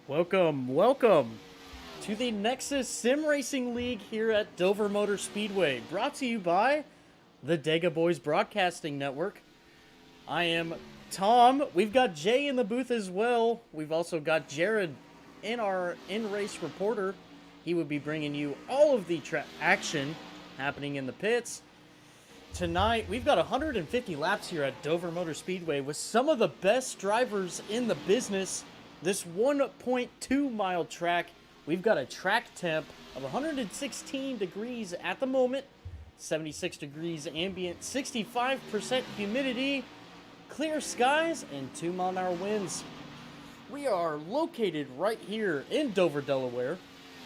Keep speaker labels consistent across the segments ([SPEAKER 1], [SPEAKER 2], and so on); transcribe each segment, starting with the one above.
[SPEAKER 1] Welcome to the Nexus Sim Racing League here at Dover Motor Speedway, brought to you by the Dega Boys Broadcasting Network. I am Tom. We've got Jay in the booth as well. We've also got Jared in our in-race reporter. He would be bringing you all of the action happening in the pits. Tonight, we've got 150 laps here at Dover Motor Speedway with some of the best drivers in the business. This 1.2 mile track, we've got a track temp of 116 degrees at the moment, 76 degrees ambient, 65% humidity, clear skies, and 2-mile-an-hour winds. We are located right here in Dover, Delaware.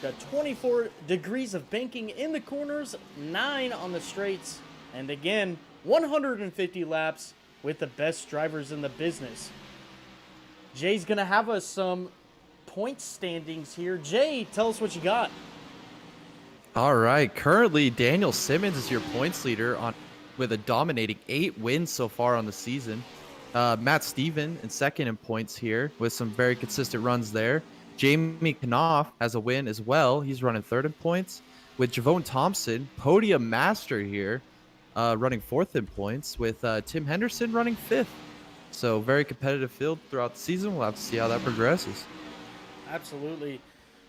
[SPEAKER 1] Got 24 degrees of banking in the corners, 9 on the straights, and again, 150 laps with the best drivers in the business. Jay's going to have us some point standings here. Jay, tell us what you got.
[SPEAKER 2] All right. Currently, Daniel Simmons is your points leader with a dominating 8 wins so far on the season. Matt Steven in second in points here with some very consistent runs there. Jamie Knopf has a win as well. He's running third in points. With Javone Thompson, podium master here, running fourth in points, with Tim Henderson running fifth. So very competitive field throughout the season. We'll have to see how that progresses.
[SPEAKER 1] Absolutely.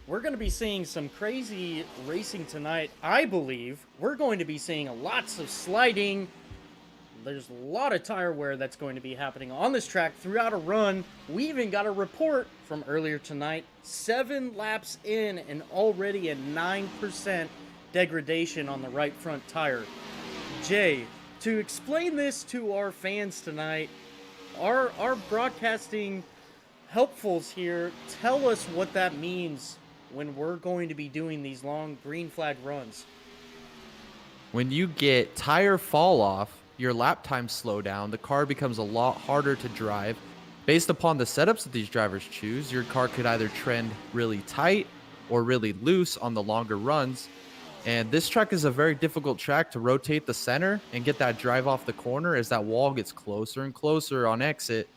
[SPEAKER 1] We're going to be seeing some crazy racing tonight, I believe. We're going to be seeing lots of sliding. There's a lot of tire wear that's going to be happening on this track throughout a run. We even got a report from earlier tonight. 7 laps in and already a 9% degradation on the right front tire. Jay, to explain this to our fans tonight, our broadcasting helpfuls here, tell us what that means when we're going to be doing these long green flag runs.
[SPEAKER 2] When you get tire fall off, your lap time slow down, the car becomes a lot harder to drive. Based upon the setups that these drivers choose, your car could either trend really tight or really loose on the longer runs. And this track is a very difficult track to rotate the center and get that drive off the corner as that wall gets closer and closer on exit.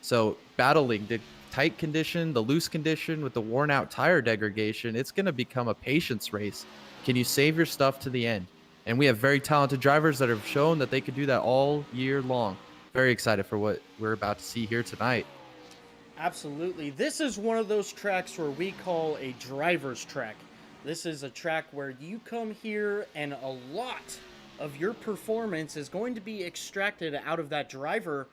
[SPEAKER 2] So battling the tight condition, the loose condition with the worn out tire degradation, it's going to become a patience race. Can you save your stuff to the end? And we have very talented drivers that have shown that they could do that all year long. Very excited for what we're about to see here tonight.
[SPEAKER 1] Absolutely. This is one of those tracks where we call a driver's track. This is a track where you come here and a lot of your performance is going to be extracted out of that driver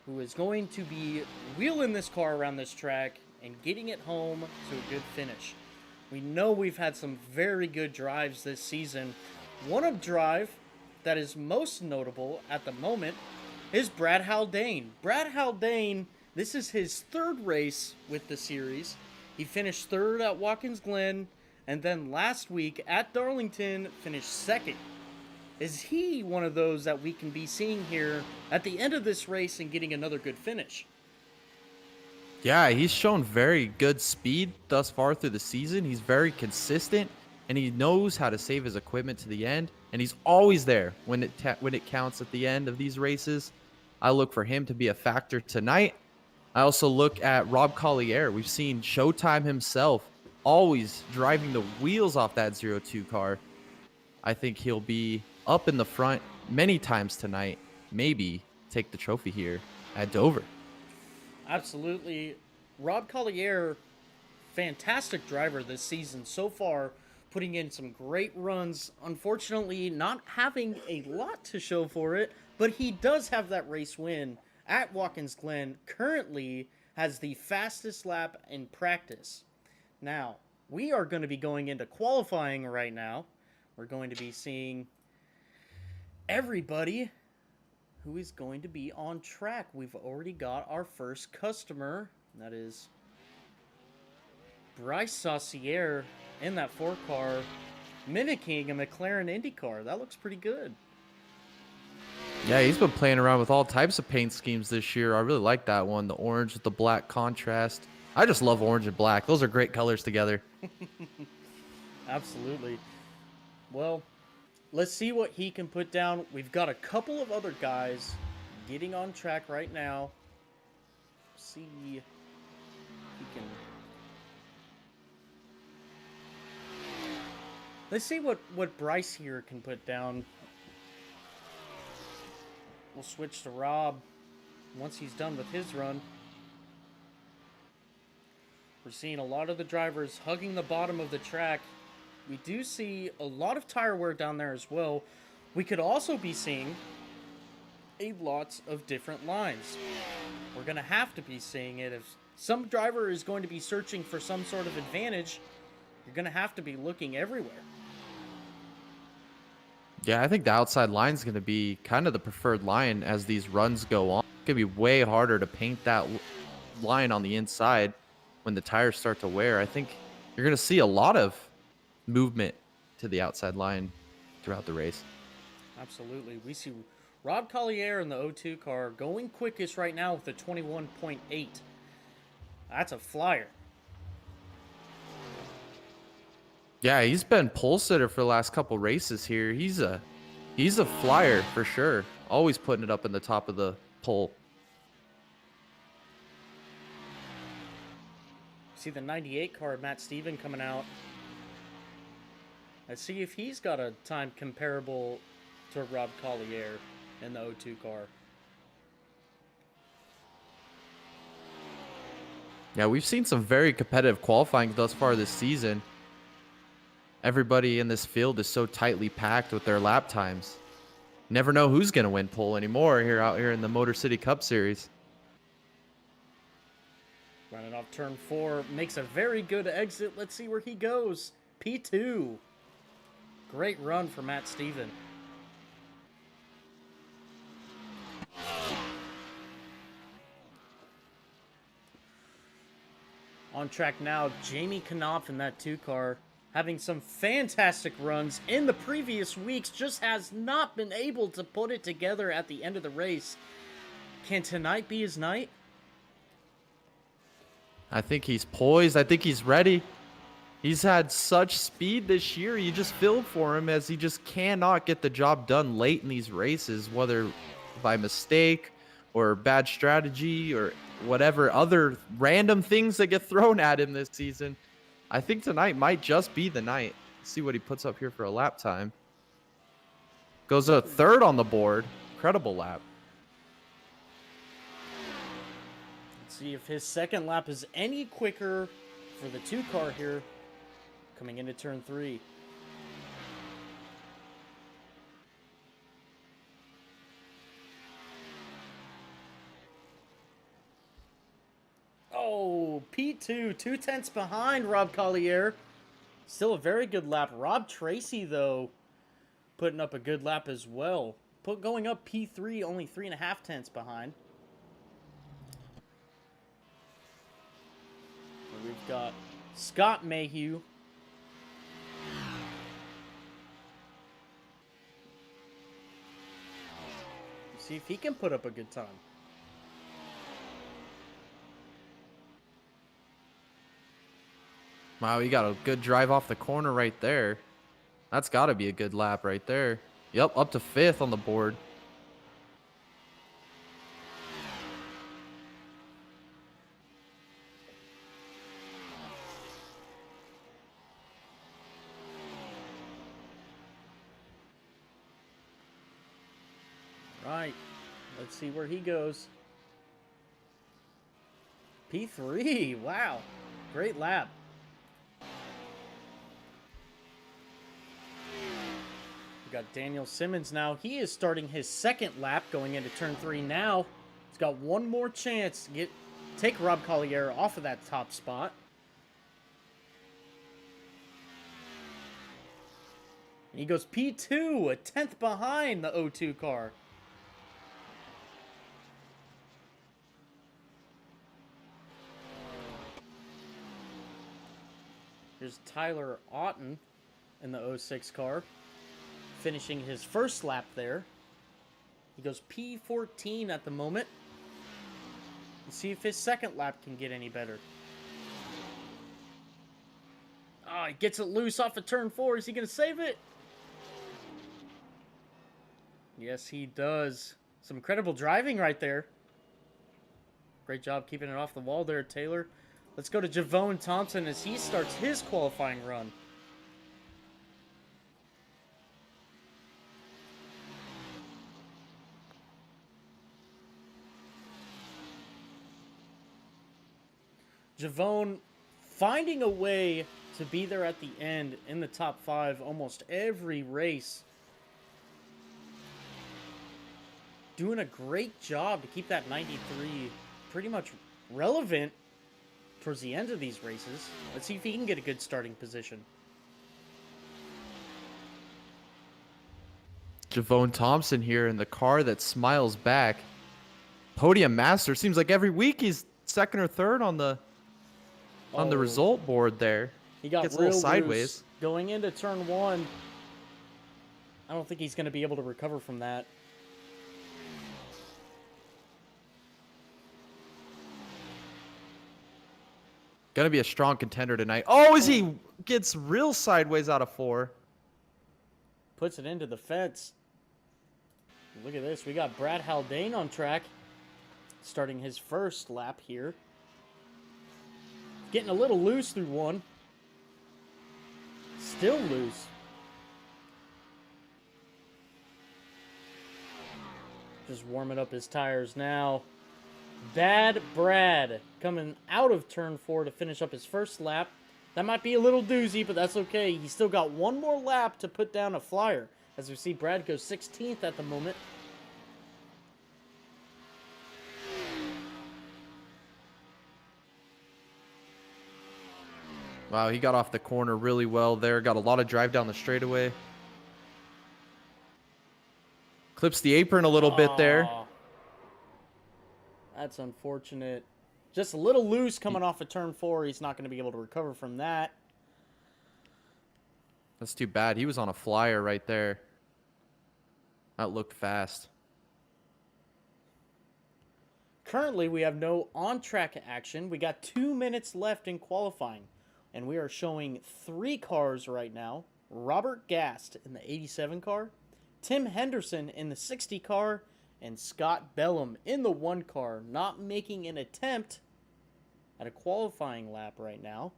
[SPEAKER 1] who is going to be wheeling this car around this track and getting it home to a good finish. We know we've had some very good drives this season. One drive that is most notable at the moment is Brad Haldane. Brad Haldane, this is his 3rd race with the series. He finished 3rd at Watkins Glen, and then last week at Darlington finished 2nd. Is he one of those that we can be seeing here at the end of this race and getting another good finish?
[SPEAKER 2] Yeah, he's shown very good speed thus far through the season. He's very consistent, and he knows how to save his equipment to the end, and he's always there when it counts at the end of these races. I look for him to be a factor tonight. I also look at Rob Collier. We've seen Showtime himself always driving the wheels off that 0-2 car. I think he'll be up in the front many times tonight. Maybe take the trophy here at Dover.
[SPEAKER 1] Absolutely. Rob Collier, fantastic driver this season so far, putting in some great runs. Unfortunately, not having a lot to show for it, but he does have that race win at Watkins Glen. Currently has the fastest lap in practice. Now, we are going to be going into qualifying right now. We're going to be seeing everybody who is going to be on track. We've already got our first customer. That is Bryce Saucier in that 4-car, mimicking a McLaren Indy car. That looks pretty good.
[SPEAKER 2] Yeah, he's been playing around with all types of paint schemes this year. I really like that one. The orange with the black contrast. I just love orange and black. Those are great colors together.
[SPEAKER 1] Absolutely. Well, let's see what he can put down. We've got a couple of other guys getting on track right now. See if he can... Let's see what Bryce here can put down. We'll switch to Rob once he's done with his run. We're seeing a lot of the drivers hugging the bottom of the track. We do see a lot of tire wear down there as well. We could also be seeing a lot of different lines. We're going to have to be seeing it. If some driver is going to be searching for some sort of advantage, you're going to have to be looking everywhere.
[SPEAKER 2] Yeah, I think the outside line is going to be kind of the preferred line as these runs go on. It's going to be way harder to paint that line on the inside when the tires start to wear. I think you're going to see a lot of movement to the outside line throughout the race.
[SPEAKER 1] Absolutely. We see Rob Collier in the 0-2 car going quickest right now with a 21.8. That's a flyer.
[SPEAKER 2] Yeah, he's been pole sitter for the last couple races here. He's a flyer for sure. Always putting it up in the top of the pole.
[SPEAKER 1] See the 98 car, Matt Steven, coming out. Let's see if he's got a time comparable to Rob Collier in the 0-2 car.
[SPEAKER 2] Yeah, we've seen some very competitive qualifying thus far this season. Everybody in this field is so tightly packed with their lap times. Never know who's going to win pole anymore out here in the Motor City Cup Series.
[SPEAKER 1] Running off turn 4, makes a very good exit. Let's see where he goes. P2. Great run for Matt Steven. On track now, Jamie Knopf in that 2 car, having some fantastic runs in the previous weeks, just has not been able to put it together at the end of the race. Can tonight be his night?
[SPEAKER 2] I think he's poised. I think he's ready. He's had such speed this year. You just feel for him as he just cannot get the job done late in these races, whether by mistake or bad strategy or whatever other random things that get thrown at him this season. I think tonight might just be the night. See what he puts up here for a lap time. Goes a third on the board. Incredible lap.
[SPEAKER 1] Let's see if his second lap is any quicker for the 2 car here coming into turn 3. Oh, P2, 2/10 behind Rob Collier. Still a very good lap. Rob Tracy, though, putting up a good lap as well. Going up P3, only 3.5 tenths behind. And we've got Scott Mayhew. See if he can put up a good time.
[SPEAKER 2] Wow, he got a good drive off the corner right there. That's got to be a good lap right there. Yep, up to 5th on the board.
[SPEAKER 1] Let's see where he goes. P3. Wow. Great lap. We got Daniel Simmons now. He is starting his second lap going into turn 3 now. He's got one more chance to take Rob Collier off of that top spot. And he goes P2, a 10th behind the O2 car. Here's Tyler Otten in the 06 car, finishing his first lap there. He goes P14 at the moment. Let's see if his second lap can get any better. Oh, he gets it loose off of turn 4. Is he going to save it? Yes, he does. Some incredible driving right there. Great job keeping it off the wall there, Taylor. Let's go to Javone Thompson as he starts his qualifying run. Javone finding a way to be there at the end in the top 5 almost every race. Doing a great job to keep that 93 pretty much relevant towards the end of these races. Let's see if he can get a good starting position.
[SPEAKER 2] Javone Thompson here in the car that smiles back. Podium master. Seems like every week he's second or third on the result board there.
[SPEAKER 1] He got
[SPEAKER 2] Gets a
[SPEAKER 1] real
[SPEAKER 2] little sideways.
[SPEAKER 1] loose. Going into turn 1, I don't think he's going to be able to recover from that.
[SPEAKER 2] Gonna be a strong contender tonight. Oh, as he gets real sideways out of 4.
[SPEAKER 1] Puts it into the fence. Look at this. We got Brad Haldane on track. Starting his first lap here. Getting a little loose through 1. Still loose. Just warming up his tires now. Bad Brad coming out of turn 4 to finish up his first lap. That might be a little doozy, but that's okay. He's still got one more lap to put down a flyer. As we see, Brad goes 16th at the moment.
[SPEAKER 2] Wow, he got off the corner really well there. Got a lot of drive down the straightaway. Clips the apron a little bit there.
[SPEAKER 1] That's unfortunate. Just a little loose coming off of turn 4. He's not going to be able to recover from that.
[SPEAKER 2] That's too bad. He was on a flyer right there. That looked fast.
[SPEAKER 1] Currently, we have no on-track action. We got 2 minutes left in qualifying. And we are showing 3 cars right now. Robert Gast in the 87 car. Tim Henderson in the 60 car. And Scott Bellum in the 1 car. Not making an attempt at a qualifying lap right now.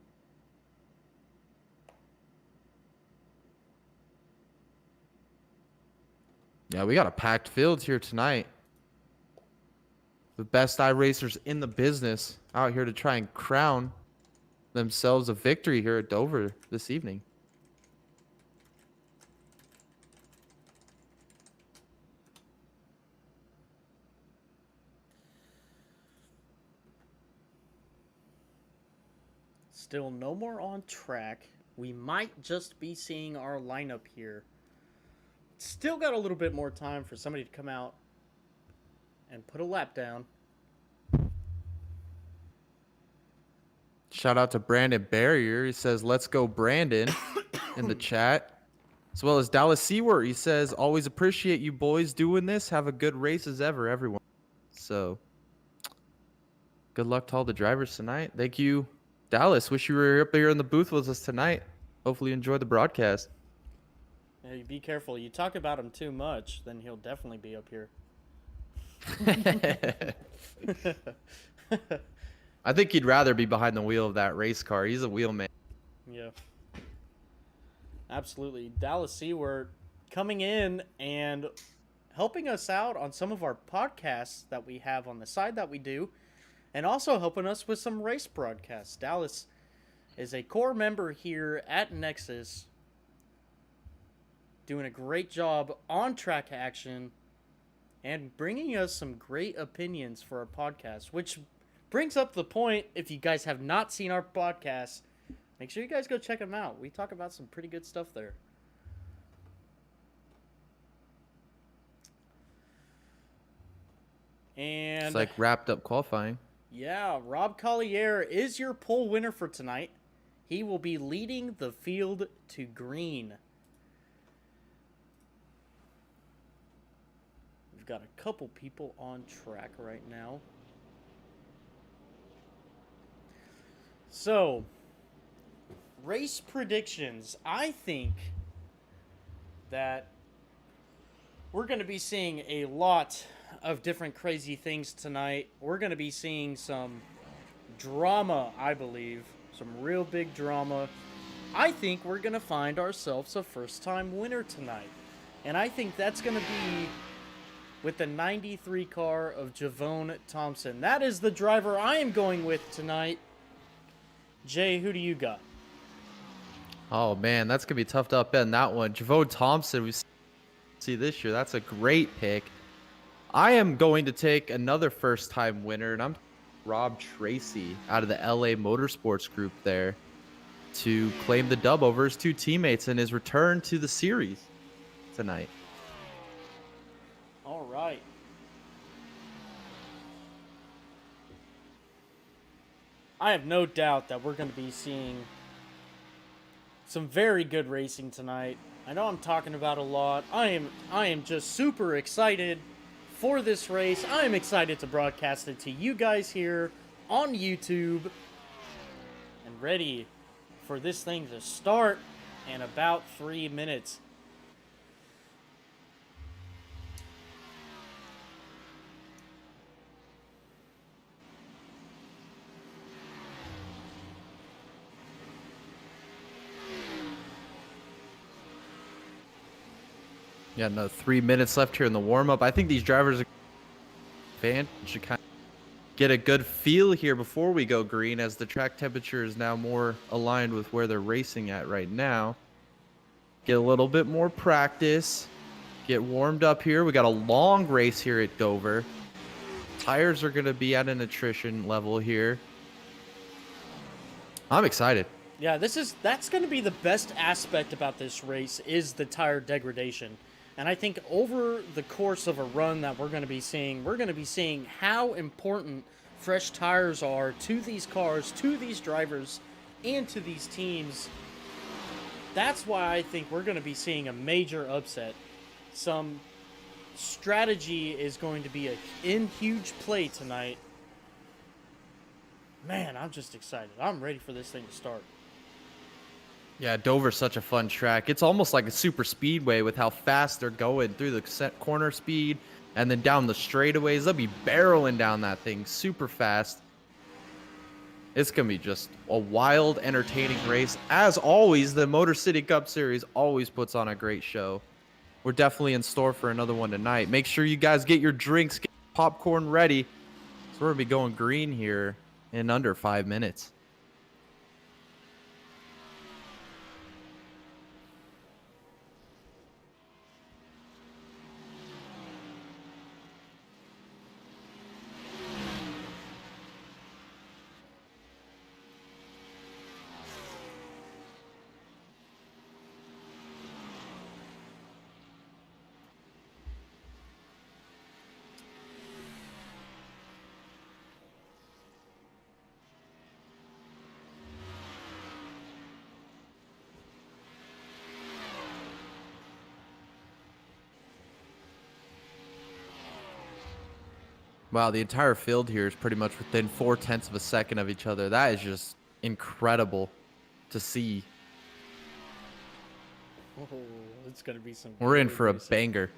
[SPEAKER 2] Yeah, we got a packed field here tonight. The best iRacers in the business out here to try and crown themselves a victory here at Dover this evening.
[SPEAKER 1] Still no more on track. We might just be seeing our lineup here. Still got a little bit more time for somebody to come out and put a lap down.
[SPEAKER 2] Shout out to Brandon Barrier. He says, "Let's go, Brandon," in the chat. As well as Dallas Seward. He says, "Always appreciate you boys doing this. Have a good race as ever, everyone." So, good luck to all the drivers tonight. Thank you, Dallas. Wish you were up here in the booth with us tonight. Hopefully you enjoyed the broadcast.
[SPEAKER 1] Yeah, you be careful. You talk about him too much, then he'll definitely be up here.
[SPEAKER 2] I think he'd rather be behind the wheel of that race car. He's a wheel man.
[SPEAKER 1] Yeah. Absolutely. Dallas Seward coming in and helping us out on some of our podcasts that we have on the side that we do, and also helping us with some race broadcasts. Dallas is a core member here at Nexus, doing a great job on track action and bringing us some great opinions for our podcast, which brings up the point, if you guys have not seen our podcast, make sure you guys go check them out. We talk about some pretty good stuff there. And
[SPEAKER 2] It's like wrapped up qualifying.
[SPEAKER 1] yeah, Rob Collier is your pole winner for tonight. He will be leading the field to green. We've got a couple people on track right now. So, race predictions. I think that we're going to be seeing a lot of different crazy things tonight. We're going to be seeing some drama, I believe. Some real big drama. I think we're going to find ourselves a first-time winner tonight. And I think that's going to be with the 93 car of Javone Thompson. That is the driver I am going with tonight. Jay, who do you got?
[SPEAKER 2] Oh, man, that's going to be tough to upend that one. Javone Thompson, we see this year. That's a great pick. I am going to take another first-time winner, and I'm Rob Tracy out of the LA Motorsports Group there to claim the dub over his two teammates in his return to the series tonight.
[SPEAKER 1] All right. I have no doubt that we're going to be seeing some very good racing tonight. I know I'm talking about a lot. I am just super excited for this race. I am excited to broadcast it to you guys here on YouTube and ready for this thing to start in about 3 minutes.
[SPEAKER 2] Yeah, another 3 minutes left here in the warm-up. I think these drivers should kind of get a good feel here before we go green, as the track temperature is now more aligned with where they're racing at right now. Get a little bit more practice. Get warmed up here. We got a long race here at Dover. Tires are going to be at an attrition level here. I'm excited.
[SPEAKER 1] Yeah, that's going to be the best aspect about this race is the tire degradation. And I think over the course of a run that we're going to be seeing how important fresh tires are to these cars, to these drivers, and to these teams. That's why I think we're going to be seeing a major upset. Some strategy is going to be in huge play tonight. Man, I'm just excited. I'm ready for this thing to start.
[SPEAKER 2] Yeah, Dover's such a fun track. It's almost like a super speedway with how fast they're going through the set corner speed and then down the straightaways. They'll be barreling down that thing super fast. It's going to be just a wild, entertaining race. As always, the Motor City Cup Series always puts on a great show. We're definitely in store for another one tonight. Make sure you guys get your drinks, get popcorn ready. So we're going to be going green here in under 5 minutes. Wow, the entire field here is pretty much within 0.4 of a second of each other. That is just incredible to see.
[SPEAKER 1] Oh, it's going to be some.
[SPEAKER 2] We're in for a banger.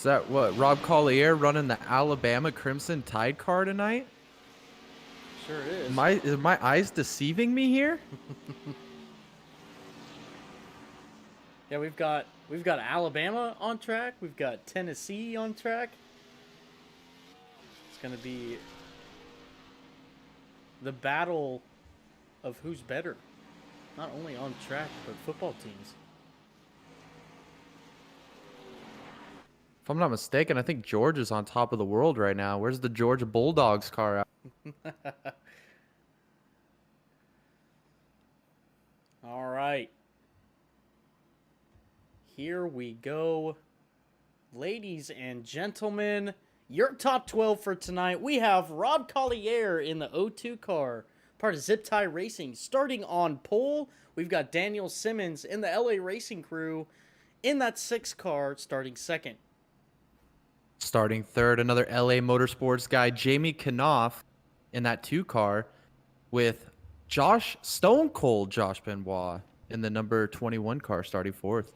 [SPEAKER 2] Is that what, Rob Collier running the Alabama Crimson Tide car tonight?
[SPEAKER 1] Sure is.
[SPEAKER 2] Is my eyes deceiving me here?
[SPEAKER 1] Yeah, we've got Alabama on track. We've got Tennessee on track. It's gonna be the battle of who's better, not only on track but football teams.
[SPEAKER 2] If I'm not mistaken, I think Georgia's on top of the world right now. Where's the Georgia Bulldogs car at?
[SPEAKER 1] All right. Here we go. Ladies and gentlemen, your top 12 for tonight. We have Rob Collier in the O2 car, part of Zip Tie Racing. Starting on pole, we've got Daniel Simmons in the LA Racing crew in that 6 car, starting second.
[SPEAKER 2] Starting third, another LA Motorsports guy, Jamie Knopf, in that 2 car, with Stone Cold Josh Benoit in the number 21 car, starting fourth.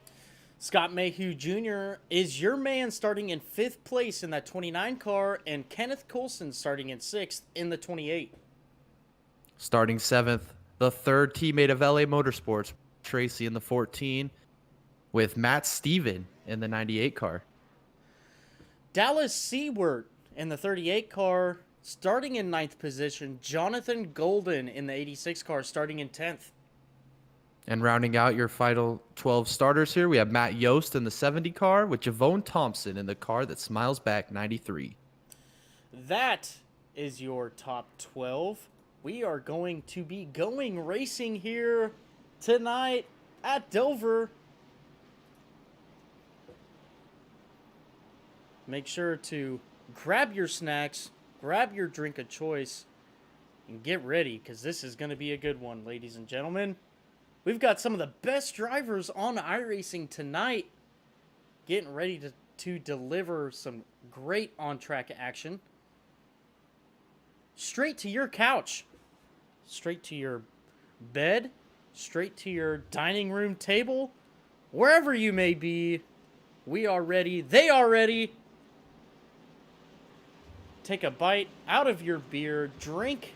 [SPEAKER 1] Scott Mayhew Jr. is your man, starting in 5th place in that 29 car, and Kenneth Coulson starting in 6th in the 28.
[SPEAKER 2] Starting 7th, the third teammate of LA Motorsports, Tracy in the 14, with Matt Steven in the 98 car.
[SPEAKER 1] Dallas Seward in the 38 car, starting in 9th position. Jonathan Golden in the 86 car, starting in 10th.
[SPEAKER 2] And rounding out your final 12 starters here, we have Matt Yost in the 70 car with Javone Thompson in the car that smiles back, 93.
[SPEAKER 1] That is your top 12. We are going to be going racing here tonight at Dover. Make sure to grab your snacks, grab your drink of choice, and get ready, because this is going to be a good one, ladies and gentlemen. We've got some of the best drivers on iRacing tonight, getting ready to deliver some great on-track action. Straight to your couch, straight to your bed, straight to your dining room table, wherever you may be. We are ready. They are ready. Take a bite out of your beer, drink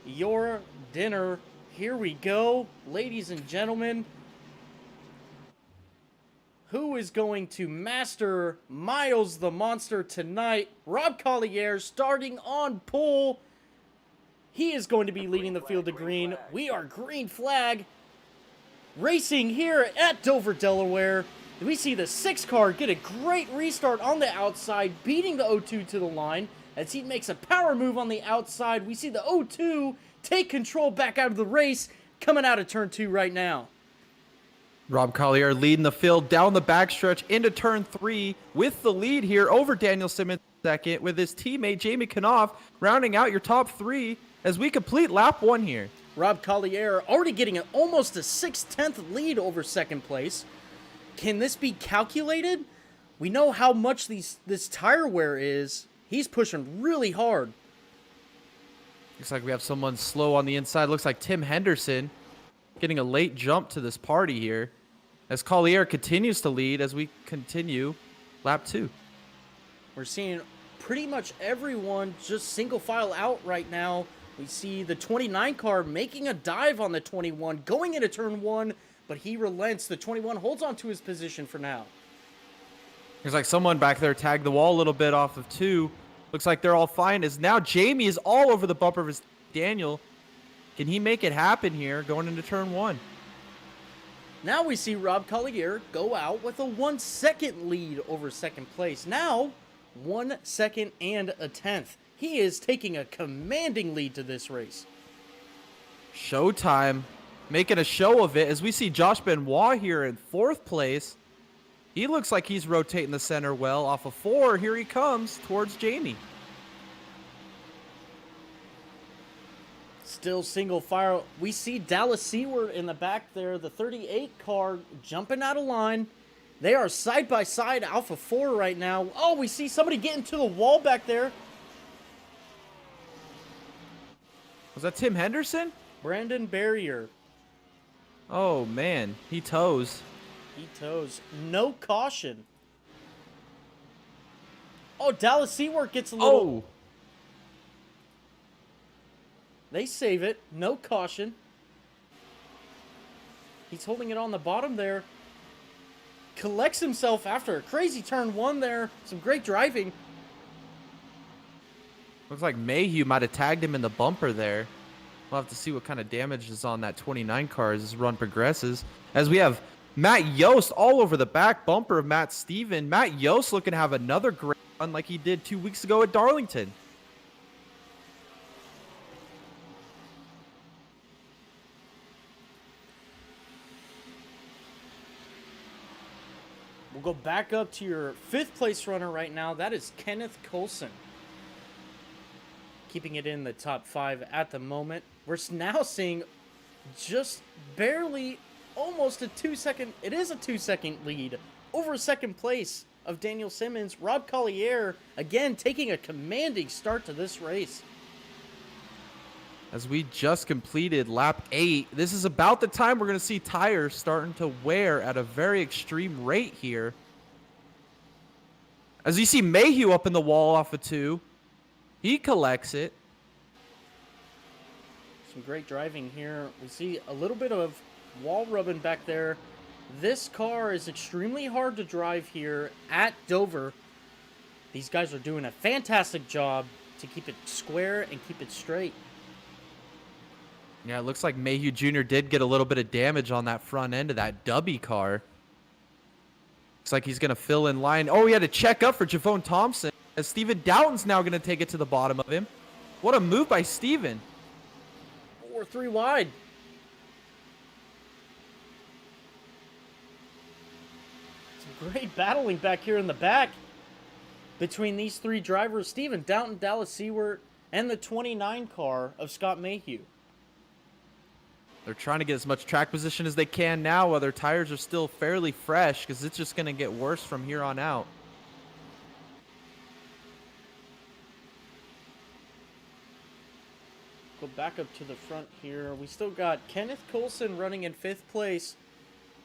[SPEAKER 1] your dinner. Here we go, ladies and gentlemen. Who is going to master Miles the Monster tonight? Rob Collier starting on pole. He is going to be leading the field to green. We are green flag racing here at Dover, Delaware. We see the 6 car get a great restart on the outside, beating the O2 to the line. As he makes a power move on the outside, we see the O2 take control back out of the race, coming out of turn 2 right now.
[SPEAKER 2] Rob Collier leading the field down the backstretch into turn 3 with the lead here over Daniel Simmons second, with his teammate Jamie Knopf rounding out your top 3 as we complete lap 1 here.
[SPEAKER 1] Rob Collier already getting almost a 6/10 lead over second place. Can this be calculated? We know how much this tire wear is. He's pushing really hard.
[SPEAKER 2] Looks like we have someone slow on the inside. Looks like Tim Henderson getting a late jump to this party here as Collier continues to lead as we continue lap 2.
[SPEAKER 1] We're seeing pretty much everyone just single file out right now. We see the 29 car making a dive on the 21, going into turn 1, but he relents. The 21 holds on to his position for now.
[SPEAKER 2] There's like someone back there tagged the wall a little bit off of 2. Looks like they're all fine, as now Jamie is all over the bumper of his Daniel. Can he make it happen here going into turn 1?
[SPEAKER 1] Now we see Rob Collier go out with a 1 second lead over second place. Now, 1 second and a 10th. He is taking a commanding lead to this race.
[SPEAKER 2] Showtime, making a show of it as we see Josh Benoit here in 4th place. He looks like he's rotating the center well off of 4. Here he comes towards Jamie.
[SPEAKER 1] Still single file. We see Dallas Seward in the back there. The 38 car jumping out of line. They are side by side, Alpha 4 right now. Oh, we see somebody getting to the wall back there.
[SPEAKER 2] Was that Tim Henderson?
[SPEAKER 1] Brandon Barrier.
[SPEAKER 2] Oh, man. He toes.
[SPEAKER 1] He toes. No caution. Oh, Dallas Seaworth gets a little...
[SPEAKER 2] Oh,
[SPEAKER 1] They save it. No caution. He's holding it on the bottom there. Collects himself after a crazy turn one there. Some great driving.
[SPEAKER 2] looks like Mayhew might have tagged him in the bumper there. We'll have to see what kind of damage is on that 29 car as this run progresses. As we have Matt Yost all over the back bumper of Matt Steven. Matt Yost looking to have another great run like he did 2 weeks ago at Darlington.
[SPEAKER 1] We'll go back up to your 5th place runner right now. That is Kenneth Coulson. Keeping it in the top 5 at the moment. We're now seeing just barely, almost a 2-second, it is a 2-second lead over 2nd place of Daniel Simmons. Rob Collier, again, taking a commanding start to this race.
[SPEAKER 2] As we just completed lap 8, this is about the time we're going to see tires starting to wear at a very extreme rate here. As you see Mayhew up in the wall off of 2. He collects it.
[SPEAKER 1] Some great driving here. We see a little bit of wall rubbing back there. This car is extremely hard to drive here at Dover. These guys are doing a fantastic job to keep it square and keep it straight.
[SPEAKER 2] Yeah, it looks like Mayhew Jr. did get a little bit of damage on that front end of that Dubby car. Looks like he's going to fill in line. Oh, he had to check up for Javone Thompson. As Steven Doughton's now going to take it to the bottom of him. What a move by Steven.
[SPEAKER 1] 4-3 wide. Some great battling back here in the back between these 3 drivers. Steven Doughton, Dallas Seaworth, and the 29 car of Scott Mayhew.
[SPEAKER 2] They're trying to get as much track position as they can now while their tires are still fairly fresh because it's just going to get worse from here on out.
[SPEAKER 1] Go back up to the front here. We still got Kenneth Coulson running in 5th place.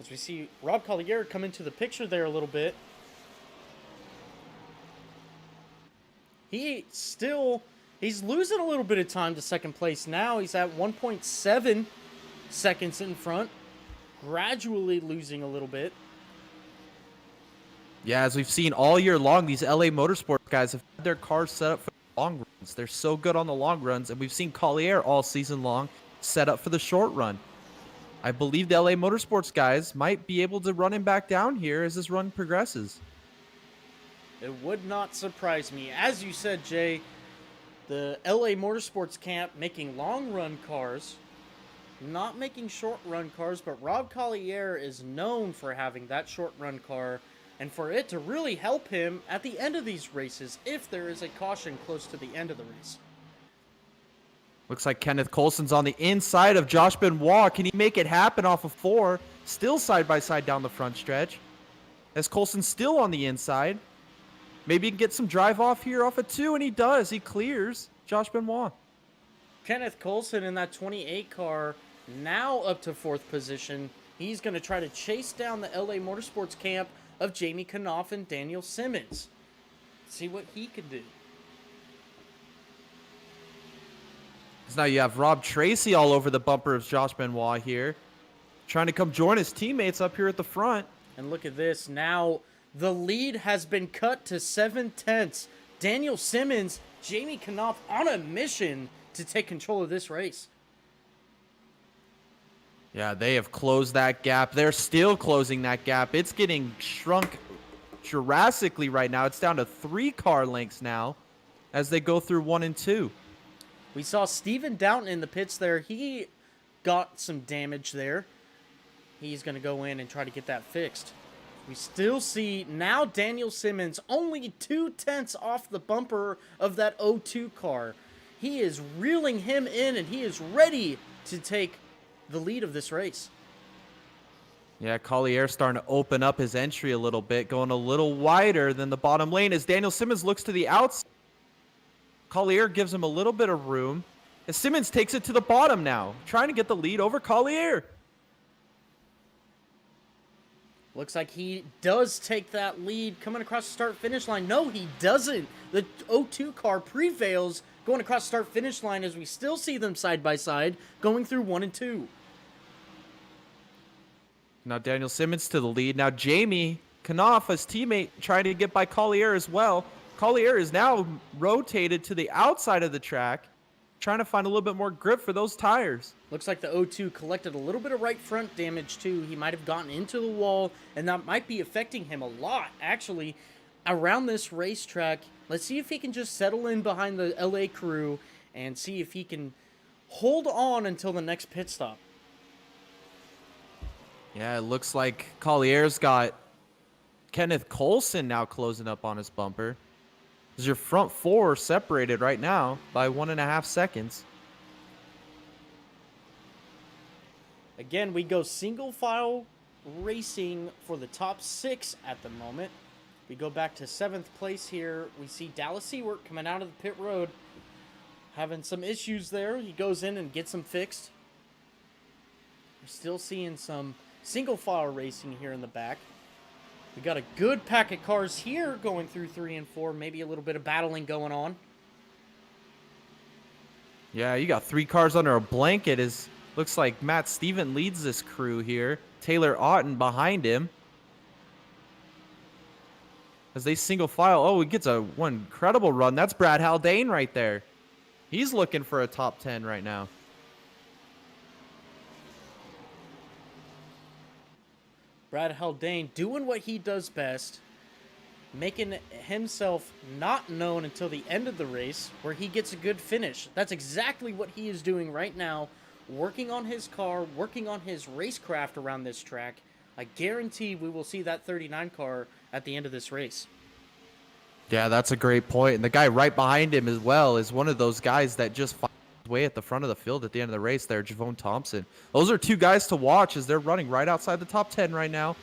[SPEAKER 1] As we see Rob Collier come into the picture there a little bit. He's losing a little bit of time to 2nd place now. He's at 1.7 seconds in front. Gradually losing a little bit.
[SPEAKER 2] Yeah, as we've seen all year long, these LA Motorsports guys have had their cars set up for long runs. They're so good on the long runs, and we've seen Collier all season long set up for the short run. I believe the LA Motorsports guys might be able to run him back down here as this run progresses.
[SPEAKER 1] It would not surprise me. As you said, Jay, the LA Motorsports camp making long run cars, not making short run cars, but Rob Collier is known for having that short run car and for it to really help him at the end of these races if there is a caution close to the end of the race.
[SPEAKER 2] Looks like Kenneth Coulson's on the inside of Josh Benoit. Can he make it happen off of 4? Still side by side down the front stretch. As Coulson's still on the inside. Maybe he can get some drive off here off of 2, and he does. He clears Josh Benoit.
[SPEAKER 1] Kenneth Coulson in that 28 car, now up to 4th position. He's going to try to chase down the LA Motorsports camp of Jamie Knopf and Daniel Simmons. See what he can do.
[SPEAKER 2] So now you have Rob Tracy all over the bumper of Josh Benoit here. Trying to come join his teammates up here at the front.
[SPEAKER 1] And look at this. Now the lead has been cut to 7/10. Daniel Simmons, Jamie Knopf on a mission to take control of this race.
[SPEAKER 2] Yeah, they have closed that gap. They're still closing that gap. It's getting shrunk drastically right now. It's down to 3 car lengths now as they go through 1 and 2.
[SPEAKER 1] We saw Steven Doughton in the pits there. He got some damage there. He's going to go in and try to get that fixed. We still see now Daniel Simmons only 0.2 off the bumper of that 02 car. He is reeling him in, and he is ready to take the lead of this race.
[SPEAKER 2] Yeah, Collier starting to open up his entry a little bit, going a little wider than the bottom lane as Daniel Simmons looks to the outside. Collier gives him a little bit of room. And Simmons takes it to the bottom now, trying to get the lead over Collier.
[SPEAKER 1] Looks like he does take that lead coming across the start-finish line. No, he doesn't. The 0-2 car prevails going across the start-finish line as we still see them side by side going through 1 and 2.
[SPEAKER 2] Now Daniel Simmons to the lead. Now Jamie Knopf, his teammate, trying to get by Collier as well. Collier is now rotated to the outside of the track, trying to find a little bit more grip for those tires.
[SPEAKER 1] Looks like the 0-2 collected a little bit of right front damage too. He might have gotten into the wall, and that might be affecting him a lot, actually, around this racetrack. Let's see if he can just settle in behind the LA crew and see if he can hold on until the next pit stop.
[SPEAKER 2] Yeah, it looks like Collier's got Kenneth Colson now closing up on his bumper. Your front four separated right now by 1.5 seconds.
[SPEAKER 1] Again, we go single file racing for the top 6 at the moment. We go back to 7th place here. We see Dallas Seward coming out of the pit road, having some issues there. He goes in and gets them fixed. We're still seeing some single file racing here in the back. We got a good pack of cars here going through 3 and 4. Maybe a little bit of battling going on.
[SPEAKER 2] Yeah, you got 3 cars under a blanket. Looks like Matt Steven leads this crew here. Taylor Otten behind him. As they single file. Oh, he gets one incredible run. That's Brad Haldane right there. He's looking for a top 10 right now.
[SPEAKER 1] Brad Haldane doing what he does best, making himself not known until the end of the race, where he gets a good finish. That's exactly what he is doing right now, working on his car, working on his racecraft around this track. I guarantee we will see that 39 car at the end of this race.
[SPEAKER 2] Yeah, that's a great point. And the guy right behind him as well is one of those guys that just finds his way at the front of the field at the end of the race there, Javone Thompson. Those are 2 guys to watch as they're running right outside the top 10 right now.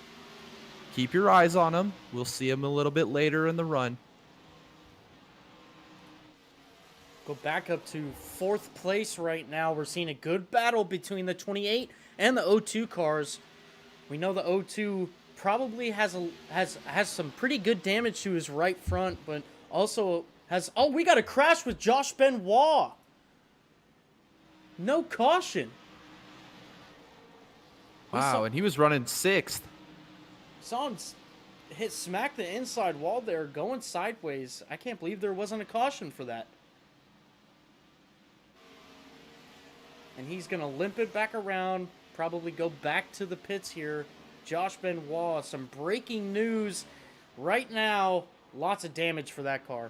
[SPEAKER 2] Keep your eyes on them. We'll see them a little bit later in the run.
[SPEAKER 1] Go back up to 4th place right now. We're seeing a good battle between the 28 and the 0-2 cars. We know the 0-2 probably has some pretty good damage to his right front, but also has... Oh, we got a crash with Josh Benoit. No caution.
[SPEAKER 2] Wow, and he was running 6th.
[SPEAKER 1] Saw him smack the inside wall there, going sideways. I can't believe there wasn't a caution for that. And he's going to limp it back around, probably go back to the pits here. Josh Benoit, some breaking news right now. Lots of damage for that car.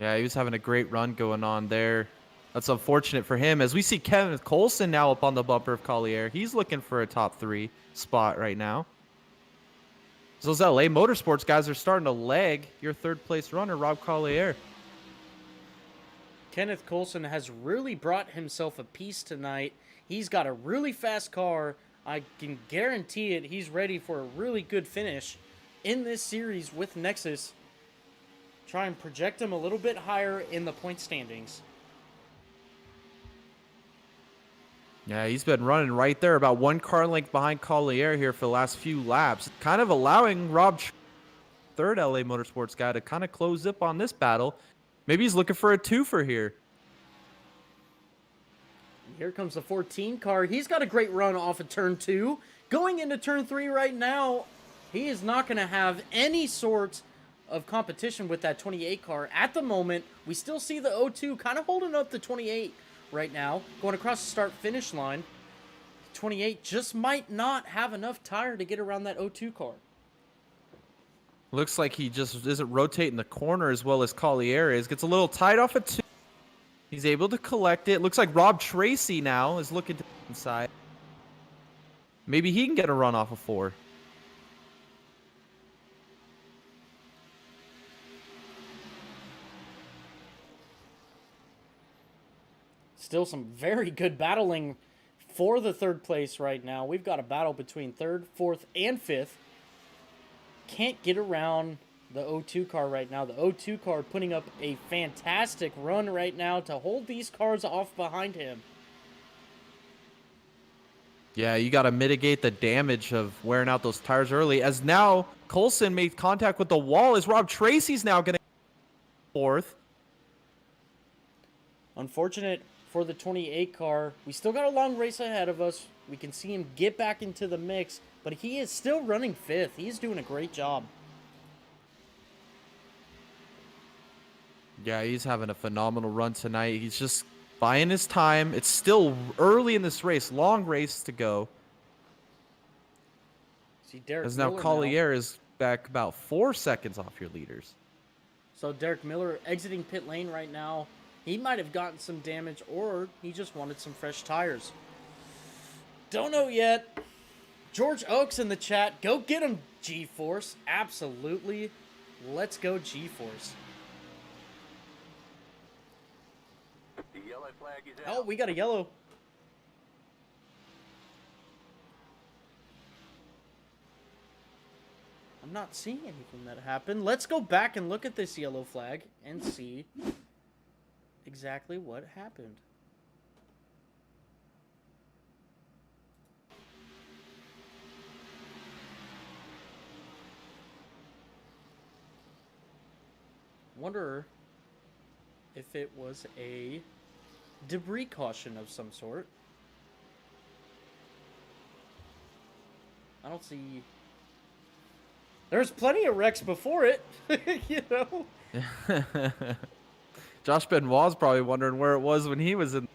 [SPEAKER 2] Yeah, he was having a great run going on there. That's unfortunate for him. As we see Kenneth Colson now up on the bumper of Collier. He's looking for a top 3 spot right now. So those LA Motorsports guys are starting to leg your 3rd place runner, Rob Collier.
[SPEAKER 1] Kenneth Colson has really brought himself a piece tonight. He's got a really fast car. I can guarantee it. He's ready for a really good finish in this series with Nexus. Try and project him a little bit higher in the point standings.
[SPEAKER 2] Yeah, he's been running right there, about 1 car length behind Collier here for the last few laps. Kind of allowing Rob, 3rd LA Motorsports guy, to kind of close up on this battle. Maybe he's looking for a 2-fer here.
[SPEAKER 1] Here comes the 14 car. He's got a great run off of turn 2. Going into turn 3 right now, he is not going to have any sort of competition with that 28 car. At the moment, we still see the 0-2 kind of holding up the 28 right now, going across the start-finish line. 28 just might not have enough tire to get around that 0-2 car.
[SPEAKER 2] Looks like he just isn't rotating the corner as well as Collier is. Gets a little tight off of 2. He's able to collect it. Looks like Rob Tracy now is looking to the inside. Maybe he can get a run off of 4.
[SPEAKER 1] Still some very good battling for the 3rd place right now. We've got a battle between 3rd, 4th, and 5th. Can't get around the 0-2 car right now. The 0-2 car putting up a fantastic run right now to hold these cars off behind him.
[SPEAKER 2] Yeah, you got to mitigate the damage of wearing out those tires early. As now Coulson made contact with the wall as Rob Tracy's now going to fourth.
[SPEAKER 1] Unfortunate for the 28 car. We still got a long race ahead of us. We can see him get back into the mix, but he is still running fifth. He's doing a great job.
[SPEAKER 2] Yeah, he's having a phenomenal run tonight. He's just buying his time. It's still early in this race, long race to go.
[SPEAKER 1] See Derek
[SPEAKER 2] As now
[SPEAKER 1] Miller
[SPEAKER 2] Collier is back about 4 seconds off your leaders.
[SPEAKER 1] So Derek Miller exiting pit lane right now. He might have gotten some damage, or he just wanted some fresh tires. Don't know yet. George Oaks in the chat. Go get him, G-Force. Absolutely. Let's go, G-Force.
[SPEAKER 3] The yellow flag is
[SPEAKER 1] Oh,
[SPEAKER 3] out.
[SPEAKER 1] we got a yellow. I'm not seeing anything that happened. Let's go back and look at this yellow flag and see exactly what happened. Wonder if it was a debris caution of some sort. I don't see... There's plenty of wrecks before it, you know?
[SPEAKER 2] Josh Benoit's probably wondering where it was when he was in.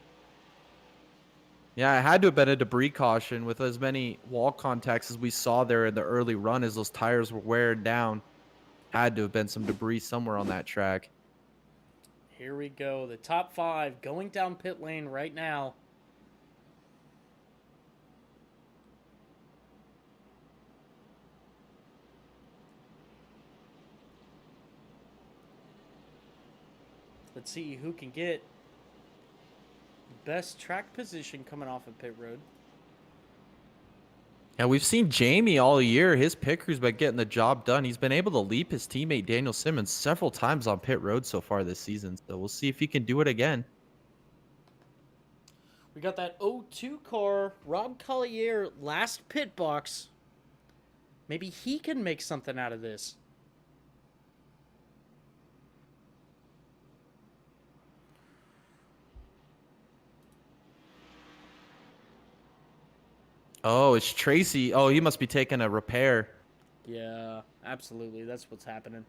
[SPEAKER 2] Yeah, it had to have been a debris caution with as many wall contacts as we saw there in the early run as those tires were wearing down. Had to have been some debris somewhere on that track.
[SPEAKER 1] Here we go. The top 5 going down pit lane right now. Let's see who can get best track position coming off of pit road.
[SPEAKER 2] Yeah, we've seen Jamie all year. His pit crew's been getting the job done. He's been able to leap his teammate Daniel Simmons several times on pit road so far this season. So we'll see if he can do it again.
[SPEAKER 1] We got that 0-2 car. Rob Collier, last pit box. Maybe he can make something out of this.
[SPEAKER 2] Oh, it's Tracy. Oh, he must be taking a repair.
[SPEAKER 1] Yeah, absolutely. That's what's happening.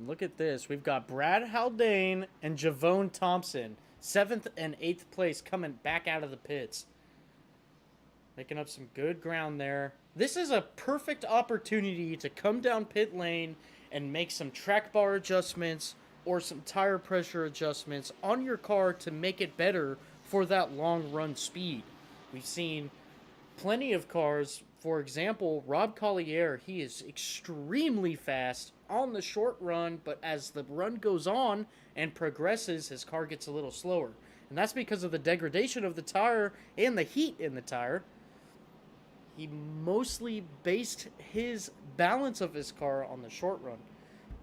[SPEAKER 1] Look at this. We've got Brad Haldane and Javone Thompson. 7th and 8th place coming back out of the pits. Making up some good ground there. This is a perfect opportunity to come down pit lane and make some track bar adjustments or some tire pressure adjustments on your car to make it better for that long run speed. We've seen plenty of cars. For example, Rob Collier, he is extremely fast on the short run, but as the run goes on and progresses, his car gets a little slower. And that's because of the degradation of the tire and the heat in the tire. He mostly based his balance of his car on the short run.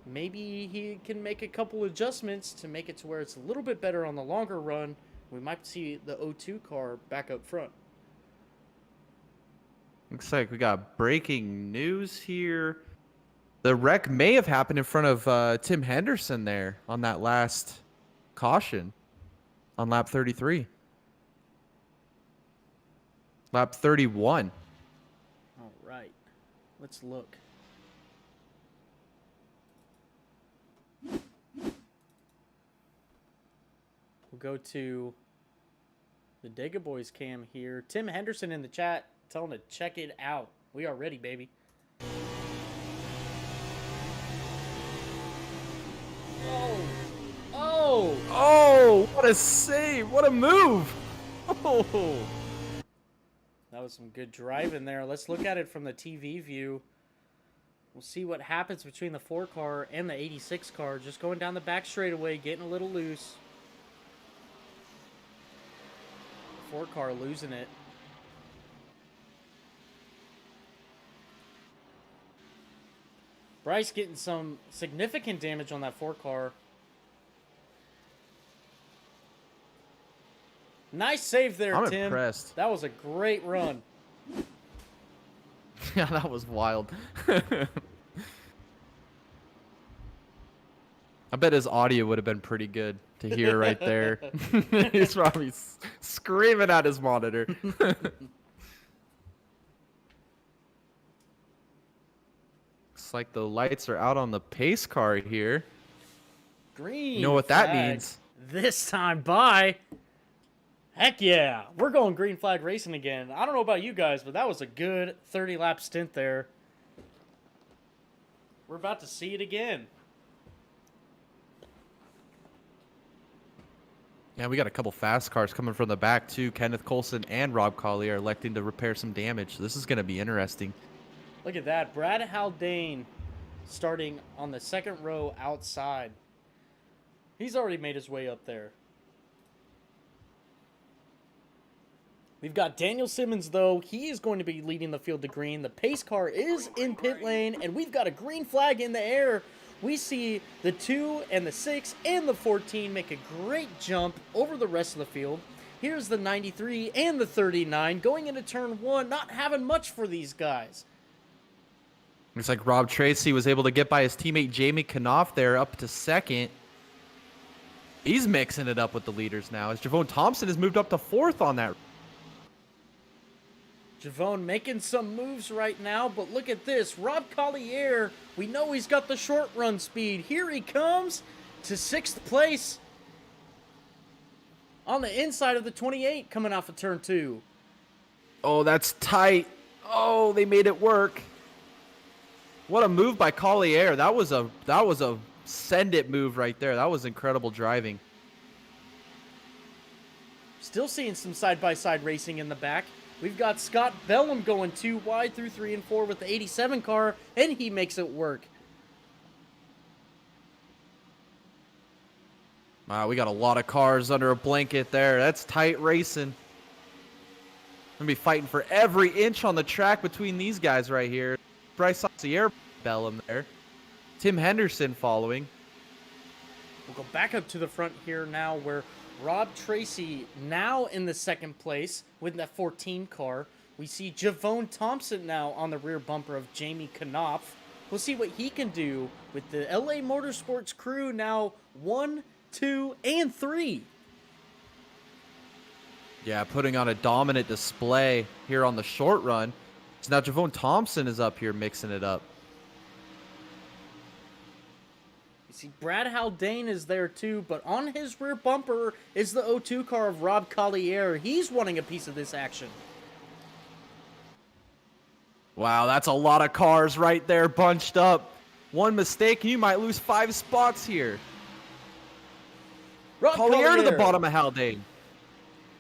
[SPEAKER 1] Maybe he can make a couple adjustments to make it to where it's a little bit better on the longer run. We might see the 0-2 car back up front.
[SPEAKER 2] Looks like we got breaking news here. The wreck may have happened in front of Tim Henderson there on that last caution on lap 33. Lap 31.
[SPEAKER 1] All right, let's look. We'll go to the Dega Boys cam here. Tim Henderson in the chat telling to check it out. We are ready, baby. Oh! Oh!
[SPEAKER 2] Oh, what a save. What a move. Oh.
[SPEAKER 1] That was some good driving there. Let's look at it from the TV view. We'll see what happens between the 4 car and the 86 car. Just going down the back straightaway, getting a little loose. 4 car losing it. Bryce getting some significant damage on that 4 car. Nice save there,
[SPEAKER 2] I'm
[SPEAKER 1] Tim.
[SPEAKER 2] impressed.
[SPEAKER 1] That was a great run.
[SPEAKER 2] Yeah, that was wild. I bet his audio would have been pretty good to hear right there. He's probably screaming at his monitor. Looks like the lights are out on the pace car here.
[SPEAKER 1] Green.
[SPEAKER 2] You know what that
[SPEAKER 1] flag.
[SPEAKER 2] means?
[SPEAKER 1] This time by. Heck yeah. We're going green flag racing again. I don't know about you guys, but that was a good 30-lap stint there. We're about to see it again.
[SPEAKER 2] Yeah, we got a couple fast cars coming from the back too. Kenneth Colson and Rob Collier electing to repair some damage. This is going to be interesting.
[SPEAKER 1] Look at that. Brad Haldane starting on the second row outside. He's already made his way up there. We've got Daniel Simmons, though. He is going to be leading the field to green. The pace car is in pit lane, and we've got a green flag in the air. We see the 2 and the 6 and the 14 make a great jump over the rest of the field. Here's the 93 and the 39 going into turn 1, not having much for these guys.
[SPEAKER 2] Looks like Rob Tracy was able to get by his teammate Jamie Knopf there up to second. He's mixing it up with the leaders now as Javon Thompson has moved up to fourth on that.
[SPEAKER 1] Javon making some moves right now, but look at this. Rob Collier, we know he's got the short run speed. Here he comes to 6th place on the inside of the 28 coming off of turn 2.
[SPEAKER 2] Oh, that's tight. Oh, they made it work. What a move by Collier. That was a send it move right there. That was incredible driving.
[SPEAKER 1] Still seeing some side-by-side racing in the back. We've got Scott Bellum going 2 wide through 3 and 4 with the 87 car, and he makes it work.
[SPEAKER 2] Wow, we got a lot of cars under a blanket there. That's tight racing. Gonna be fighting for every inch on the track between these guys right here. Bryce Saucier, Bellum there. Tim Henderson following.
[SPEAKER 1] We'll go back up to the front here now where Rob Tracy now in the 2nd place with that 14 car. We see Javon Thompson now on the rear bumper of Jamie Knopf. We'll see what he can do with the LA Motorsports crew now 1, 2, and 3.
[SPEAKER 2] Yeah, putting on a dominant display here on the short run. So now Javon Thompson is up here mixing it up.
[SPEAKER 1] You see Brad Haldane is there too, but on his rear bumper is the 02 car of Rob Collier. He's wanting a piece of this action.
[SPEAKER 2] Wow, that's a lot of cars right there bunched up. One mistake and you might lose 5 spots here.
[SPEAKER 1] Rob
[SPEAKER 2] Collier to the bottom of Haldane.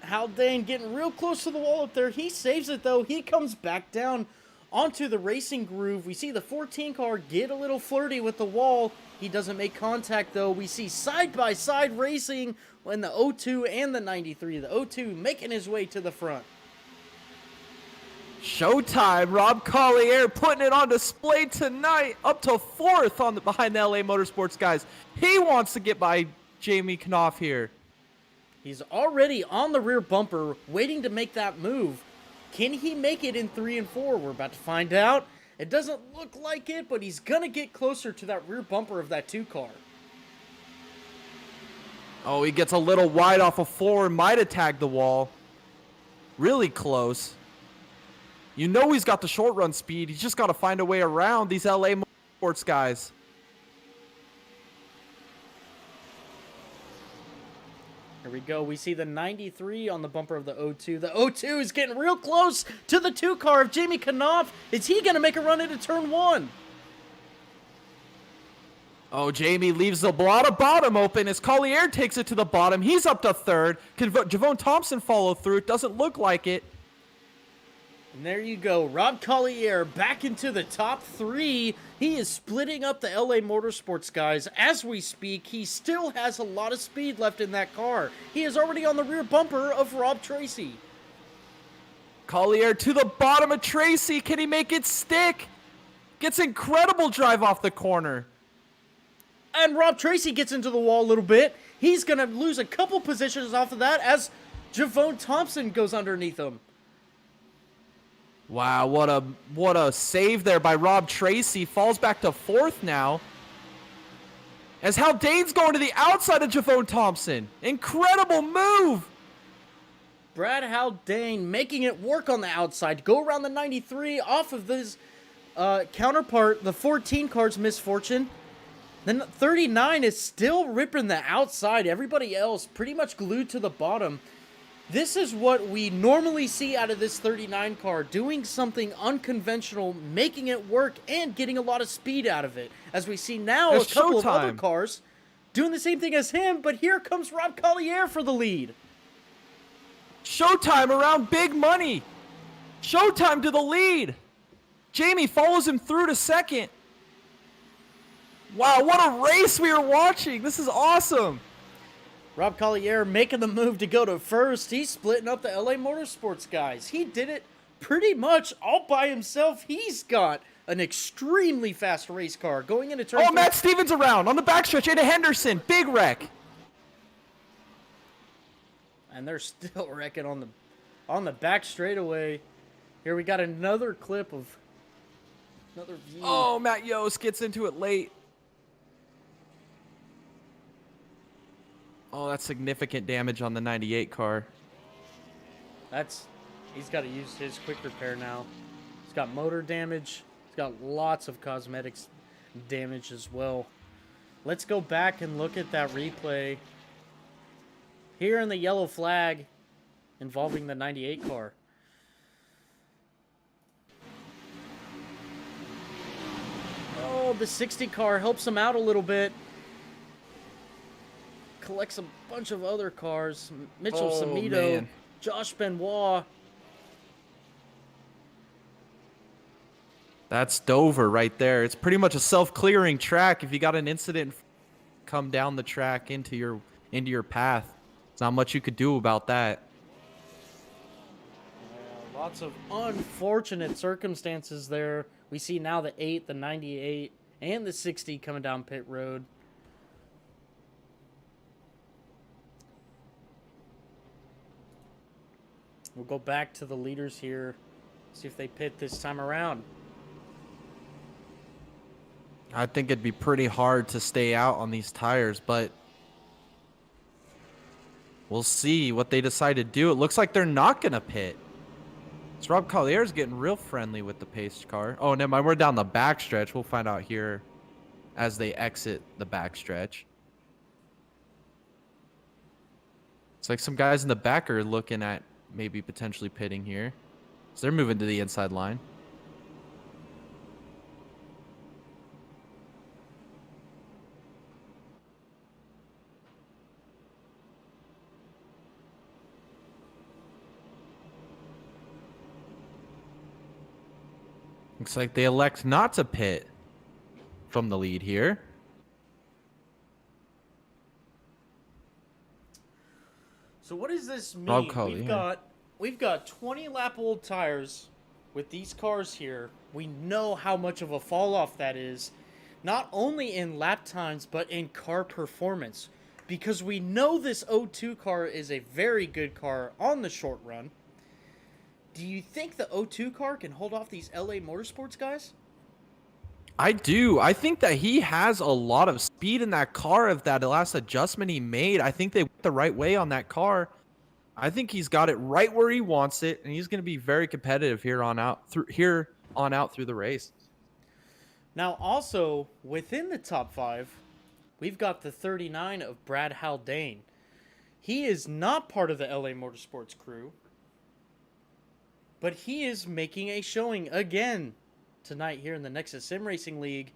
[SPEAKER 1] Haldane getting real close to the wall up there. He saves it though. He comes back down onto the racing groove. We see the 14 car get a little flirty with the wall. He doesn't make contact though. We see side-by-side racing when the 02 and the 93. The 02 making his way to the front.
[SPEAKER 2] Showtime. Rob Collier putting it on display tonight. Up to 4th on behind the LA Motorsports guys. He wants to get by Jamie Knopf here.
[SPEAKER 1] He's already on the rear bumper waiting to make that move. Can he make it in 3 and 4? We're about to find out. It doesn't look like it, but he's going to get closer to that rear bumper of that 2 car.
[SPEAKER 2] Oh, he gets a little wide off of 4. Might have tagged the wall. Really close. You know he's got the short run speed. He's just got to find a way around these LA Motorsports guys.
[SPEAKER 1] Here we go. We see the 93 on the bumper of the 02. The 02 is getting real close to the 2 car of Jamie Knopf. Is he going to make a run into turn 1?
[SPEAKER 2] Oh, Jamie leaves the bottom open as Collier takes it to the bottom. He's up to 3rd. Can Javon Thompson follow through? It doesn't look like it.
[SPEAKER 1] And there you go. Rob Collier back into the top 3. He is splitting up the LA Motorsports guys as we speak. He still has a lot of speed left in that car. He is already on the rear bumper of Rob Tracy.
[SPEAKER 2] Collier to the bottom of Tracy. Can he make it stick? Gets incredible drive off the corner.
[SPEAKER 1] And Rob Tracy gets into the wall a little bit. He's going to lose a couple positions off of that as Javone Thompson goes underneath him.
[SPEAKER 2] Wow, what a save there by Rob Tracy. Falls back to fourth now. As Haldane's going to the outside of Javone Thompson. Incredible move.
[SPEAKER 1] Brad Haldane making it work on the outside. Go around the 93 off of this counterpart, the 14 car's misfortune. Then 39 is still ripping the outside. Everybody else pretty much glued to the bottom. This is what we normally see out of this 39 car, doing something unconventional, making it work, and getting a lot of speed out of it. As we see now,
[SPEAKER 2] It's
[SPEAKER 1] a couple of
[SPEAKER 2] showtime.
[SPEAKER 1] other cars doing the same thing as him, but here comes Rob Collier for the lead.
[SPEAKER 2] Showtime around big money. Showtime to the lead. Jamie follows him through to second. Wow, what a race we are watching. This is awesome.
[SPEAKER 1] Rob Collier making the move to go to first. He's splitting up the LA Motorsports guys. He did it pretty much all by himself. He's got an extremely fast race car going into turn
[SPEAKER 2] Oh,
[SPEAKER 1] three.
[SPEAKER 2] Matt Stevens around on the backstretch into Henderson. Big wreck.
[SPEAKER 1] And they're still wrecking on the back straightaway. Here we got another clip of another view.
[SPEAKER 2] Oh, Matt Yost gets into it late. Oh, that's significant damage on the 98 car.
[SPEAKER 1] He's got to use his quick repair now. He's got motor damage. He's got lots of cosmetics damage as well. Let's go back and look at that replay. Here in the yellow flag involving the 98 car. Oh, the 60 car helps him out a little bit. Collects a bunch of other cars. Mitchell
[SPEAKER 2] Oh,
[SPEAKER 1] Samito,
[SPEAKER 2] man.
[SPEAKER 1] Josh Benoit.
[SPEAKER 2] That's Dover right there. It's pretty much a self-clearing track. If you got an incident come down the track into your path, there's not much you could do about that.
[SPEAKER 1] Yeah, lots of unfortunate circumstances there. We see now the 8, the 98, and the 60 coming down pit road. We'll go back to the leaders here, see if they pit this time around.
[SPEAKER 2] I think it'd be pretty hard to stay out on these tires, but we'll see what they decide to do. It looks like they're not going to pit. So Rob Collier's getting real friendly with the pace car. Oh, never mind. We're down the backstretch. We'll find out here as they exit the backstretch. It's like some guys in the back are looking at maybe potentially pitting here. So they're moving to the inside line. Looks like they elect not to pit from the lead here.
[SPEAKER 1] So what does this mean?
[SPEAKER 2] Rob Collier.
[SPEAKER 1] We've got 20 lap old tires with these cars here. We know how much of a fall off that is, not only in lap times but in car performance, because we know this O2 car is a very good car on the short run. Do you think the O2 car can hold off these LA Motorsports guys?
[SPEAKER 2] I do. I think that he has a lot of speed in that car. Of that last adjustment he made, I think they went the right way on that car. I think he's got it right where he wants it, and he's going to be very competitive here on out through the race.
[SPEAKER 1] Now, also within the top 5, we've got the 39 of Brad Haldane. He is not part of the LA Motorsports crew, but he is making a showing again tonight here in the Nexus Sim Racing League.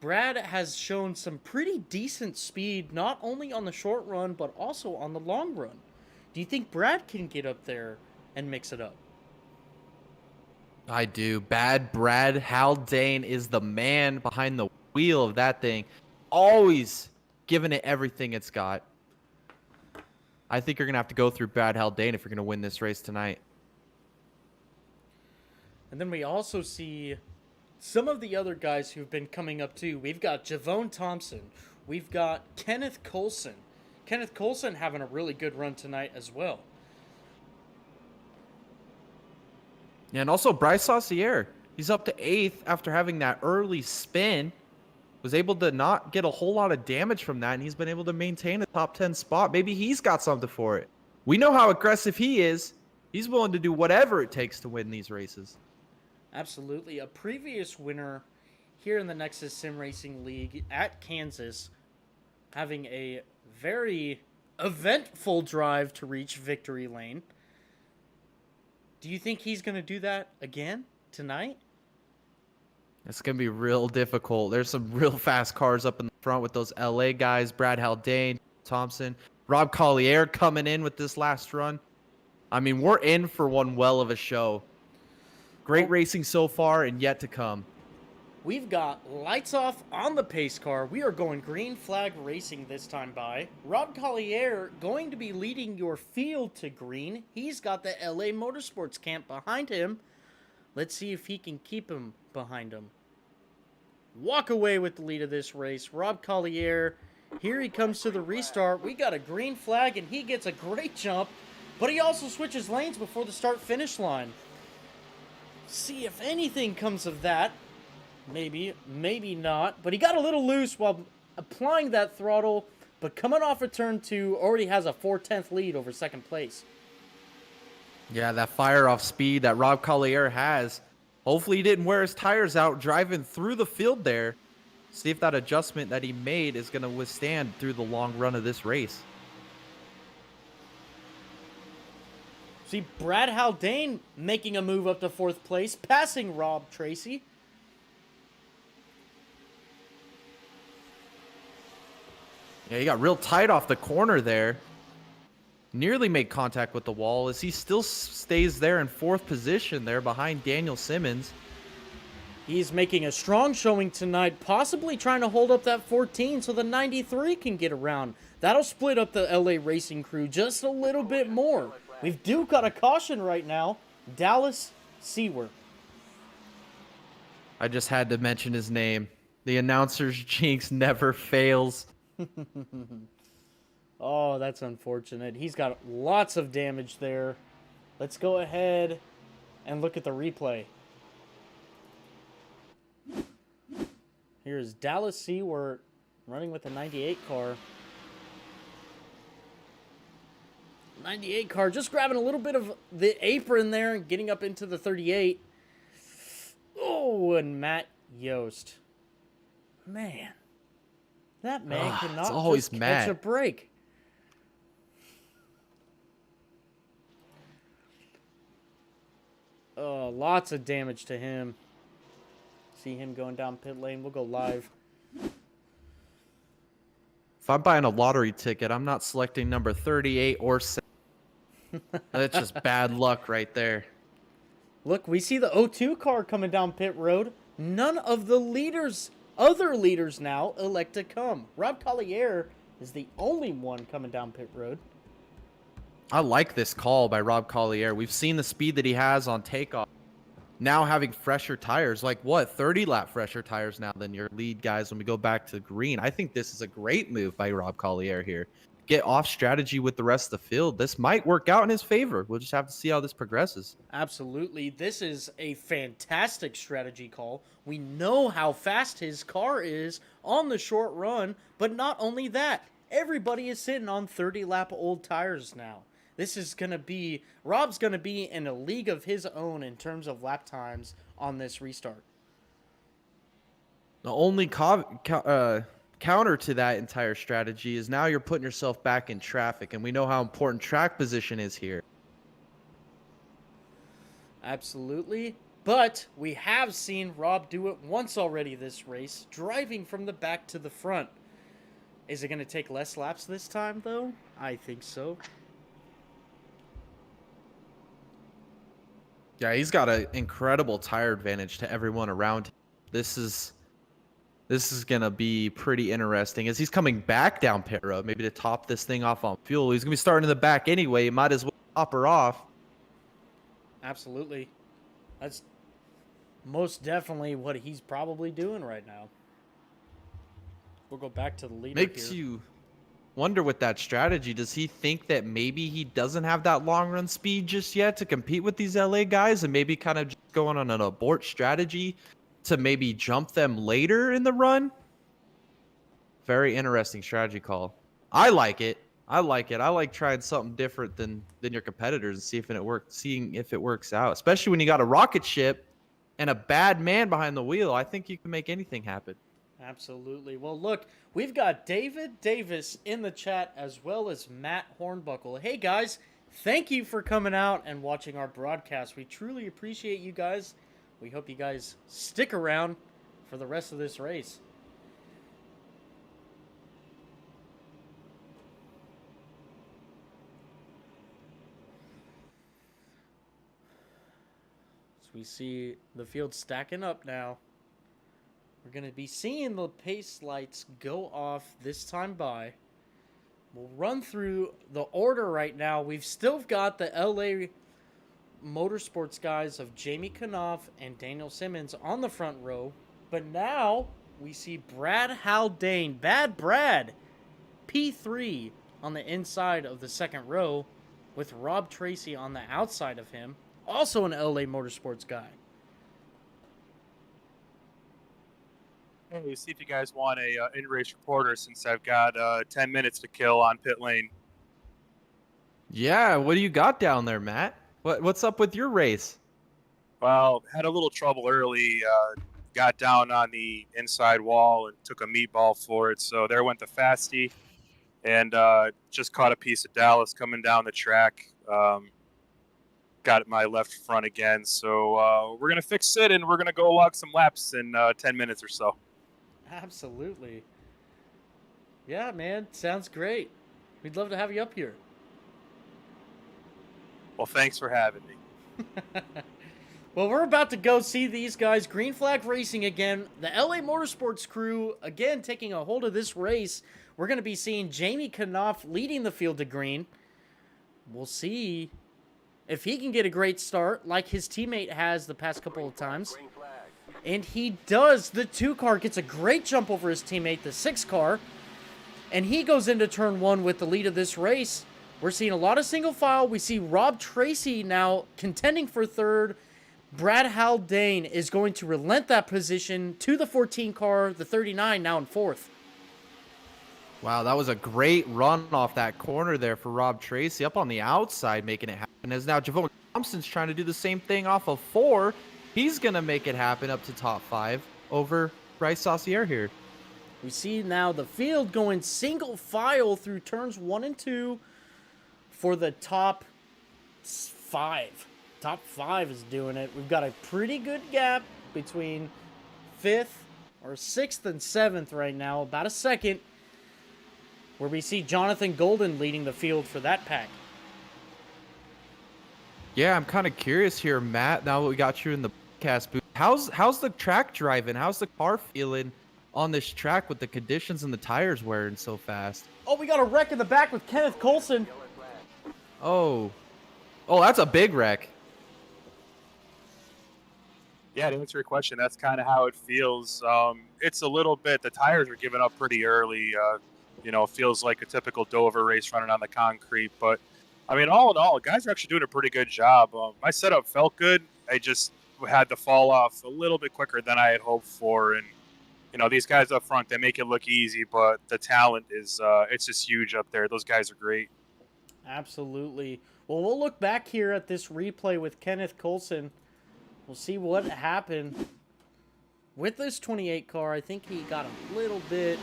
[SPEAKER 1] Brad has shown some pretty decent speed, not only on the short run, but also on the long run. Do you think Brad can get up there and mix it up?
[SPEAKER 2] I do. Bad Brad Haldane is the man behind the wheel of that thing. Always giving it everything it's got. I think you're going to have to go through Brad Haldane if you're going to win this race tonight.
[SPEAKER 1] And then we also see some of the other guys who've been coming up too. We've got Javone Thompson. We've got Kenneth Coulson. Kenneth Coulson having a really good run tonight as well.
[SPEAKER 2] Yeah, and also Bryce Saucier. He's up to 8th after having that early spin. Was able to not get a whole lot of damage from that, and he's been able to maintain a top 10 spot. Maybe he's got something for it. We know how aggressive he is. He's willing to do whatever it takes to win these races.
[SPEAKER 1] Absolutely. A previous winner here in the Nexus Sim Racing League at Kansas, having a very eventful drive to reach victory lane. Do you think he's going to do that again tonight?
[SPEAKER 2] It's going to be real difficult. There's some real fast cars up in the front with those LA guys, Brad Haldane, Thompson, Rob Collier coming in with this last run. I mean, we're in for one well of a show. Great racing so far and yet to come.
[SPEAKER 1] We've got lights off on the pace car. We are going green flag racing this time by. Rob Collier going to be leading your field to green. He's got the LA Motorsports camp behind him. Let's see if he can keep him behind him. Walk away with the lead of this race. Rob Collier, here he comes to the restart. We got a green flag and he gets a great jump, but he also switches lanes before the start-finish line. See if anything comes of that. Maybe, maybe not. But he got a little loose while applying that throttle. But coming off of turn 2, already has a 4/10 lead over second place.
[SPEAKER 2] Yeah, that fire-off speed that Rob Collier has. Hopefully he didn't wear his tires out driving through the field there. See if that adjustment that he made is going to withstand through the long run of this race.
[SPEAKER 1] See Brad Haldane making a move up to 4th place, passing Rob Tracy.
[SPEAKER 2] Yeah, he got real tight off the corner there. Nearly made contact with the wall as he still stays there in 4th position there behind Daniel Simmons.
[SPEAKER 1] He's making a strong showing tonight, possibly trying to hold up that 14 so the 93 can get around. That'll split up the LA Racing crew just a little bit more. We've got a caution right now. Dallas Seward.
[SPEAKER 2] I just had to mention his name. The announcer's jinx never fails.
[SPEAKER 1] Oh, that's unfortunate. He's got lots of damage there. Let's go ahead and look at the replay. Here's Dallas Seward running with the 98 car. 98 car just grabbing a little bit of the apron there and getting up into the 38. Oh, and Matt Yost. Man. That man cannot
[SPEAKER 2] always
[SPEAKER 1] just catch a break. Oh, lots of damage to him. See him going down pit lane. We'll go live.
[SPEAKER 2] If I'm buying a lottery ticket, I'm not selecting number 38 or 7. That's just bad luck right there.
[SPEAKER 1] Look, we see the O2 car coming down pit road. None of the leaders, other leaders now, elect to come. Rob Collier is the only one coming down pit road.
[SPEAKER 2] I like this call by Rob Collier. We've seen the speed that he has on takeoff. Now having fresher tires, like what, 30 lap fresher tires now than your lead guys when we go back to green. I think this is a great move by Rob Collier here. Get off strategy with the rest of the field. This might work out in his favor. We'll just have to see how this progresses.
[SPEAKER 1] Absolutely. This is a fantastic strategy call. We know how fast his car is on the short run, but not only that, everybody is sitting on 30 lap old tires now. This is going to be, Rob's going to be in a league of his own in terms of lap times on this restart.
[SPEAKER 2] The only counter to that entire strategy is now you're putting yourself back in traffic, and we know how important track position is here.
[SPEAKER 1] Absolutely. But we have seen Rob do it once already this race, driving from the back to the front. Is it going to take less laps this time, though? I think so.
[SPEAKER 2] Yeah, he's got an incredible tire advantage to everyone around him. This is going to be pretty interesting as he's coming back down pit road, maybe to top this thing off on fuel. He's going to be starting in the back anyway. You might as well top her off.
[SPEAKER 1] Absolutely. That's most definitely what he's probably doing right now. We'll go back to the leader here.
[SPEAKER 2] wonder with that strategy, does he think that maybe he doesn't have that long run speed just yet to compete with these LA guys and maybe kind of just going on an abort strategy to maybe jump them later in the run? Very interesting strategy call. I like it. I like it. I like trying something different than your competitors and seeing if it works out. Especially when you got a rocket ship and a bad man behind the wheel. I think you can make anything happen.
[SPEAKER 1] Absolutely. Well, look, we've got David Davis in the chat as well as Matt Hornbuckle. Hey, guys, thank you for coming out and watching our broadcast. We truly appreciate you guys. We hope you guys stick around for the rest of this race. So we see the field stacking up now. We're going to be seeing the pace lights go off this time by. We'll run through the order right now. We've still got the LA Motorsports guys of Jamie Knopf and Daniel Simmons on the front row. But now we see Brad Haldane, Bad Brad, P3 on the inside of the second row with Rob Tracy on the outside of him. Also an LA Motorsports guy.
[SPEAKER 4] Hey, see if you guys want a in-race reporter since I've got 10 minutes to kill on pit lane.
[SPEAKER 2] Yeah, what do you got down there, Matt? What's up with your race?
[SPEAKER 4] Well, had a little trouble early. Got down on the inside wall and took a meatball for it. So there went the fasty, and just caught a piece of Dallas coming down the track. Got my left front again. So we're gonna fix it, and we're gonna go walk some laps in 10 minutes or so.
[SPEAKER 1] Absolutely. Yeah, man. Sounds great. We'd love to have you up here.
[SPEAKER 4] Well, thanks for having me.
[SPEAKER 1] Well, we're about to go see these guys. Green Flag Racing again. The LA Motorsports crew, again, taking a hold of this race. We're going to be seeing Jamie Knopf leading the field to green. We'll see if he can get a great start like his teammate has the past couple of times.
[SPEAKER 3] Green flag.
[SPEAKER 1] And he does. The 2 car gets a great jump over his teammate, the 6 car. And he goes into turn 1 with the lead of this race. We're seeing a lot of single file. We see Rob Tracy now contending for third. Brad Haldane is going to relent that position to the 14 car, the 39 now in fourth.
[SPEAKER 2] Wow, that was a great run off that corner there for Rob Tracy up on the outside, making it happen. As now Javon Thompson's trying to do the same thing off of 4. He's going to make it happen up to top 5 over Bryce Saucier here.
[SPEAKER 1] We see now the field going single file through turns 1 and 2 for the top 5. Top 5 is doing it. We've got a pretty good gap between 5th or 6th and 7th right now. About a second. Where we see Jonathan Golden leading the field for that pack.
[SPEAKER 2] Yeah, I'm kind of curious here, Matt, now that we got you in the podcast booth. How's the track driving? How's the car feeling on this track with the conditions and the tires wearing so fast?
[SPEAKER 1] Oh, we got a wreck in the back with Kenneth Coulson.
[SPEAKER 3] Yellow flag.
[SPEAKER 2] Oh, that's a big wreck.
[SPEAKER 4] Yeah, to answer your question, that's kind of how it feels. It's a little bit, the tires are giving up pretty early. It feels like a typical Dover race running on the concrete. But, I mean, all in all, guys are actually doing a pretty good job. My setup felt good. I just had to fall off a little bit quicker than I had hoped for. And, these guys up front, they make it look easy, but the talent is it's just huge up there. Those guys are great.
[SPEAKER 1] Absolutely. Well, we'll look back here at this replay with Kenneth Coulson. We'll see what happened with this 28 car. I think he got a little bit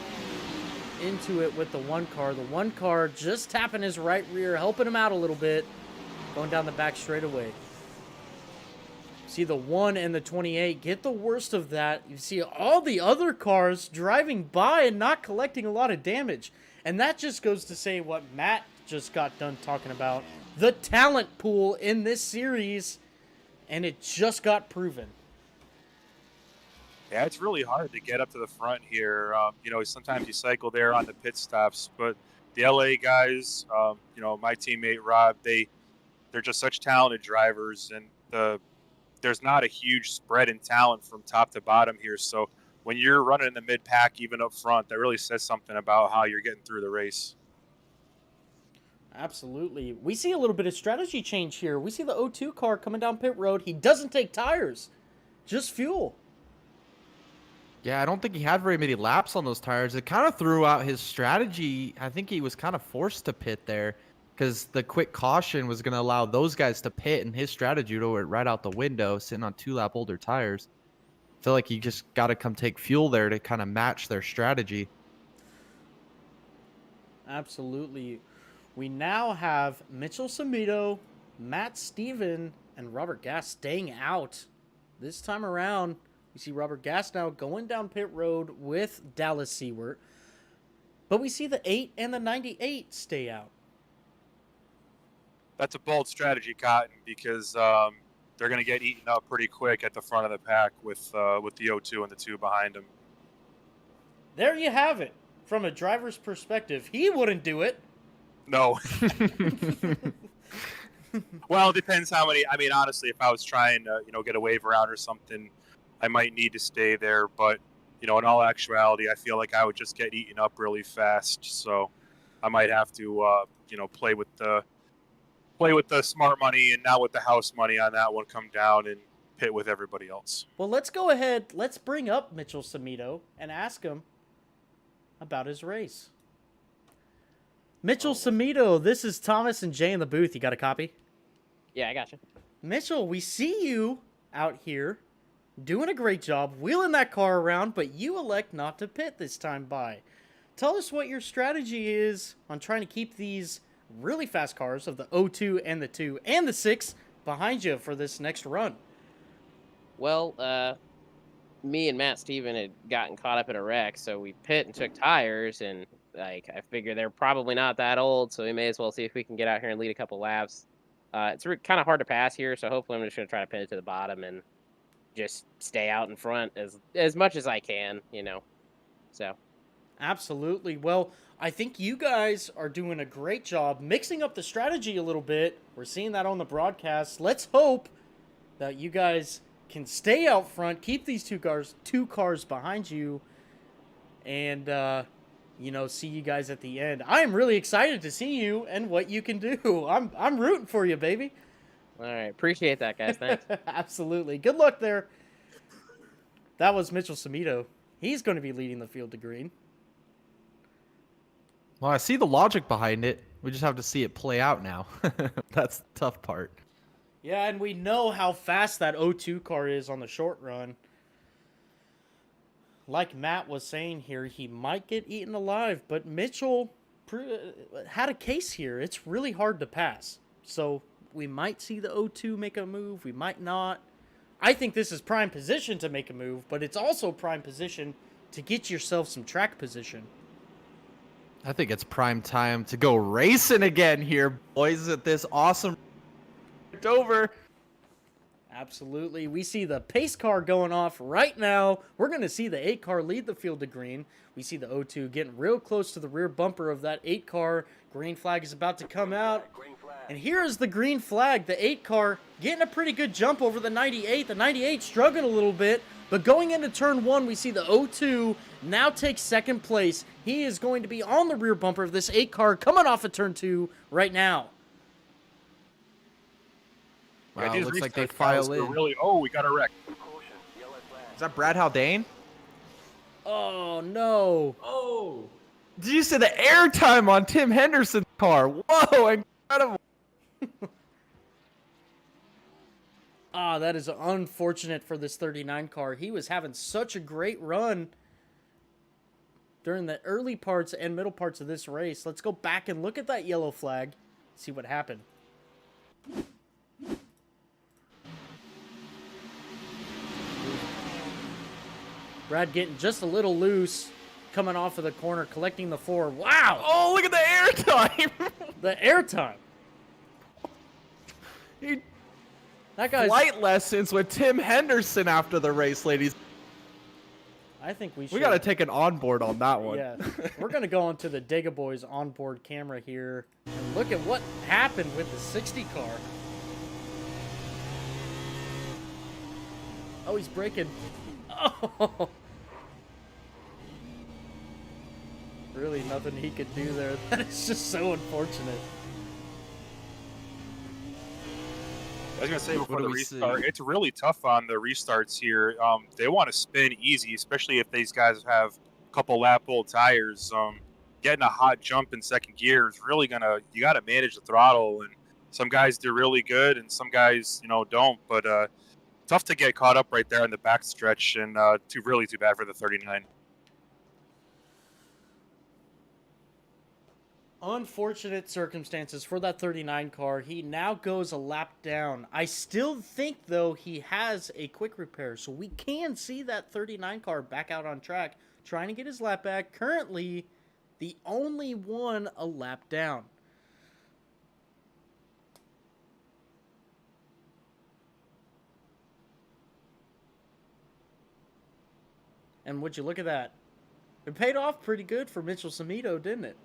[SPEAKER 1] into it with the 1 car. The 1 car just tapping his right rear, helping him out a little bit, going down the back straightaway. See the 1 and the 28 get the worst of that. You see all the other cars driving by and not collecting a lot of damage. And that just goes to say what Matt just got done talking about. The talent pool in this series, and it just got proven.
[SPEAKER 4] Yeah, it's really hard to get up to the front here. Sometimes you cycle there on the pit stops, but the LA guys, my teammate Rob, they're just such talented drivers, and there's not a huge spread in talent from top to bottom here. So when you're running in the mid pack, even up front, that really says something about how you're getting through the race.
[SPEAKER 1] Absolutely. We see a little bit of strategy change here. We see the O2 car coming down pit road. He doesn't take tires, just fuel.
[SPEAKER 2] Yeah, I don't think he had very many laps on those tires. It kind of threw out his strategy. I think he was kind of forced to pit there because the quick caution was going to allow those guys to pit, and his strategy went right out the window, sitting on 2-lap older tires. I feel like you just got to come take fuel there to kind of match their strategy.
[SPEAKER 1] Absolutely. We now have Mitchell Samito, Matt Steven, and Robert Gass staying out. This time around, we see Robert Gass now going down pit road with Dallas Seward. But we see the 8 and the 98 stay out.
[SPEAKER 4] That's a bold strategy, Cotton, because they're going to get eaten up pretty quick at the front of the pack with the O2 and the 2 behind them.
[SPEAKER 1] There you have it. From a driver's perspective, he wouldn't do it.
[SPEAKER 4] No. Well, it depends how many. I mean, honestly, if I was trying to, get a waiver out or something, I might need to stay there. But, in all actuality, I feel like I would just get eaten up really fast. So I might have to, play with the smart money and not with the house money on that one. Come down and pit with everybody else.
[SPEAKER 1] Well, let's go ahead. Let's bring up Mitchell Samito and ask him about his race. Mitchell Samito, this is Thomas and Jay in the booth. You got a copy?
[SPEAKER 5] Yeah, I got you.
[SPEAKER 1] Mitchell, we see you out here doing a great job wheeling that car around, but you elect not to pit this time by. Tell us what your strategy is on trying to keep these really fast cars of the O2 and the 2 and the 6 behind you for this next run.
[SPEAKER 5] Well, me and Matt Steven had gotten caught up in a wreck, so we pit and took tires, and I figure they're probably not that old, so we may as well see if we can get out here and lead a couple laps. It's kind of hard to pass here, so hopefully I'm just going to try to pin it to the bottom and just stay out in front as much as I can, So.
[SPEAKER 1] Absolutely. Well, I think you guys are doing a great job mixing up the strategy a little bit. We're seeing that on the broadcast. Let's hope that you guys can stay out front, keep these two cars behind you, and see you guys at the end. I am really excited to see you and what you can do. I'm rooting for you, baby.
[SPEAKER 5] All right, appreciate that, guys. Thanks.
[SPEAKER 1] Absolutely. Good luck there. That was Mitchell Samito. He's going to be leading the field to green.
[SPEAKER 2] Well, I see the logic behind it. We just have to see it play out now. That's the tough part.
[SPEAKER 1] Yeah, and we know how fast that O2 car is on the short run. Like Matt was saying here, he might get eaten alive, but Mitchell had a case here. It's really hard to pass. So we might see the O2 make a move. We might not. I think this is prime position to make a move, but it's also prime position to get yourself some track position.
[SPEAKER 2] I think it's prime time to go racing again here, boys, at this awesome Dover.
[SPEAKER 1] Absolutely. We see the pace car going off right now. We're going to see the 8 car lead the field to green. We see the O2 getting real close to the rear bumper of that 8 car. Green flag is about to come out. And here is the green flag. The 8 car getting a pretty good jump over the 98. The 98 struggling a little bit. But going into turn 1, we see the O2 now takes second place. He is going to be on the rear bumper of this 8 car coming off of turn 2 right now.
[SPEAKER 2] Wow, it looks like they file in.
[SPEAKER 4] We got a wreck.
[SPEAKER 2] Is that Brad Haldane?
[SPEAKER 1] Oh, no.
[SPEAKER 2] Oh. Did you see the airtime on Tim Henderson's car? Whoa, incredible.
[SPEAKER 1] That is unfortunate for this 39 car. He was having such a great run during the early parts and middle parts of this race. Let's go back and look at that yellow flag, see what happened. Brad getting just a little loose, coming off of the corner, collecting the 4. Wow!
[SPEAKER 2] Oh, look at the airtime.
[SPEAKER 1] The airtime. That guy's...
[SPEAKER 2] Flight lessons with Tim Henderson after the race, ladies.
[SPEAKER 1] I think we should...
[SPEAKER 2] We got to take an onboard on that one.
[SPEAKER 1] Yeah. We're going to go onto the Dega Boys onboard camera here and look at what happened with the 60 car. Oh, he's braking. Oh. Really nothing he could do there. That is just so unfortunate.
[SPEAKER 4] was gonna say before
[SPEAKER 2] do
[SPEAKER 4] the
[SPEAKER 2] we
[SPEAKER 4] restart,
[SPEAKER 2] see?
[SPEAKER 4] it's really tough on the restarts here. They want to spin easy, especially if these guys have a couple lap old tires. Getting a hot jump in second gear is really you got to manage the throttle, and some guys do really good, and some guys don't. But tough to get caught up right there in the back stretch, and too bad for the 39.
[SPEAKER 1] Unfortunate circumstances for that 39 car. He now goes a lap down. I still think, though, he has a quick repair, so we can see that 39 car back out on track, trying to get his lap back. Currently, the only one a lap down. And would you look at that? It paid off pretty good for Mitchell Samito, didn't it?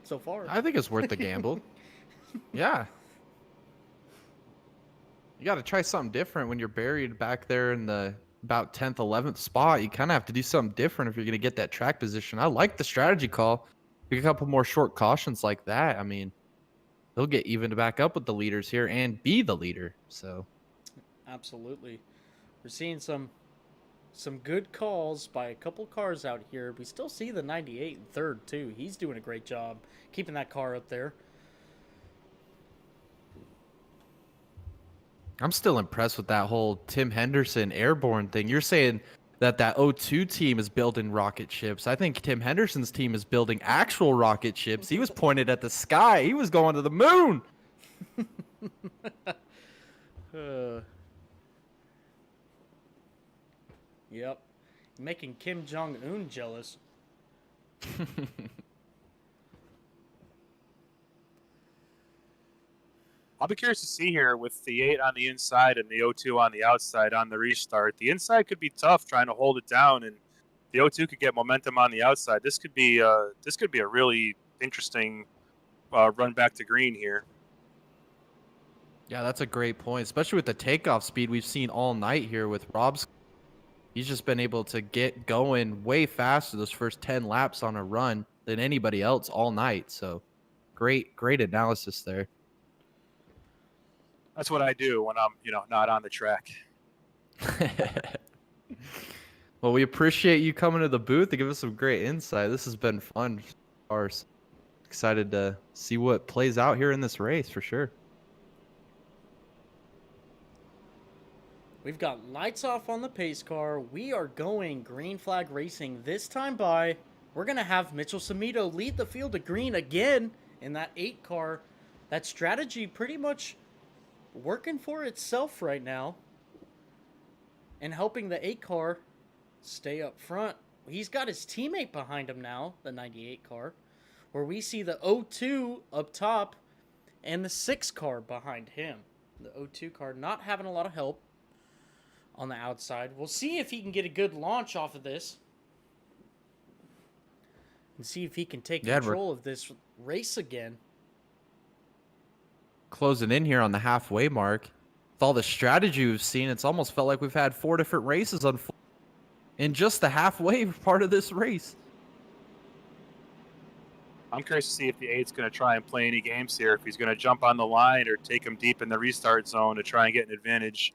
[SPEAKER 1] So far.
[SPEAKER 2] I think it's worth the gamble. Yeah. You got to try something different when you're buried back there in the about 10th, 11th spot. You kind of have to do something different if you're going to get that track position. I like the strategy call. A couple more short cautions like that. I mean, they'll get even to back up with the leaders here and be the leader. So,
[SPEAKER 1] Absolutely. We're seeing some good calls by a couple cars out here. We still see the 98 in third, too. He's doing a great job keeping that car up there.
[SPEAKER 2] I'm still impressed with that whole Tim Henderson airborne thing. You're saying that O2 team is building rocket ships. I think Tim Henderson's team is building actual rocket ships. He was pointed at the sky. He was going to the moon.
[SPEAKER 1] Yep. Making Kim Jong-un jealous.
[SPEAKER 4] I'll be curious to see here with the 8 on the inside and the O2 on the outside on the restart. The inside could be tough trying to hold it down, and the O2 could get momentum on the outside. This could be a really interesting run back to green here.
[SPEAKER 2] Yeah, that's a great point, especially with the takeoff speed we've seen all night here with Rob's. He's just been able to get going way faster those first 10 laps on a run than anybody else all night. So great analysis there.
[SPEAKER 4] That's what I do when I'm, not on the track.
[SPEAKER 2] Well, we appreciate you coming to the booth to give us some great insight. This has been fun. Excited to see what plays out here in this race for sure.
[SPEAKER 1] We've got lights off on the pace car. We are going green flag racing this time by. We're going to have Mitchell Samito lead the field to green again in that 8 car. That strategy pretty much working for itself right now and helping the 8 car stay up front. He's got his teammate behind him now, the 98 car, where we see the O2 up top and the 6 car behind him. The O2 car not having a lot of help on the outside. We'll see if he can get a good launch off of this and see if he can take control of this race again.
[SPEAKER 2] Closing in here on the halfway mark. With all the strategy we've seen, it's almost felt like we've had 4 different races unfold in just the halfway part of this race.
[SPEAKER 4] I'm curious to see if the 8's going to try and play any games here, if he's going to jump on the line or take him deep in the restart zone to try and get an advantage.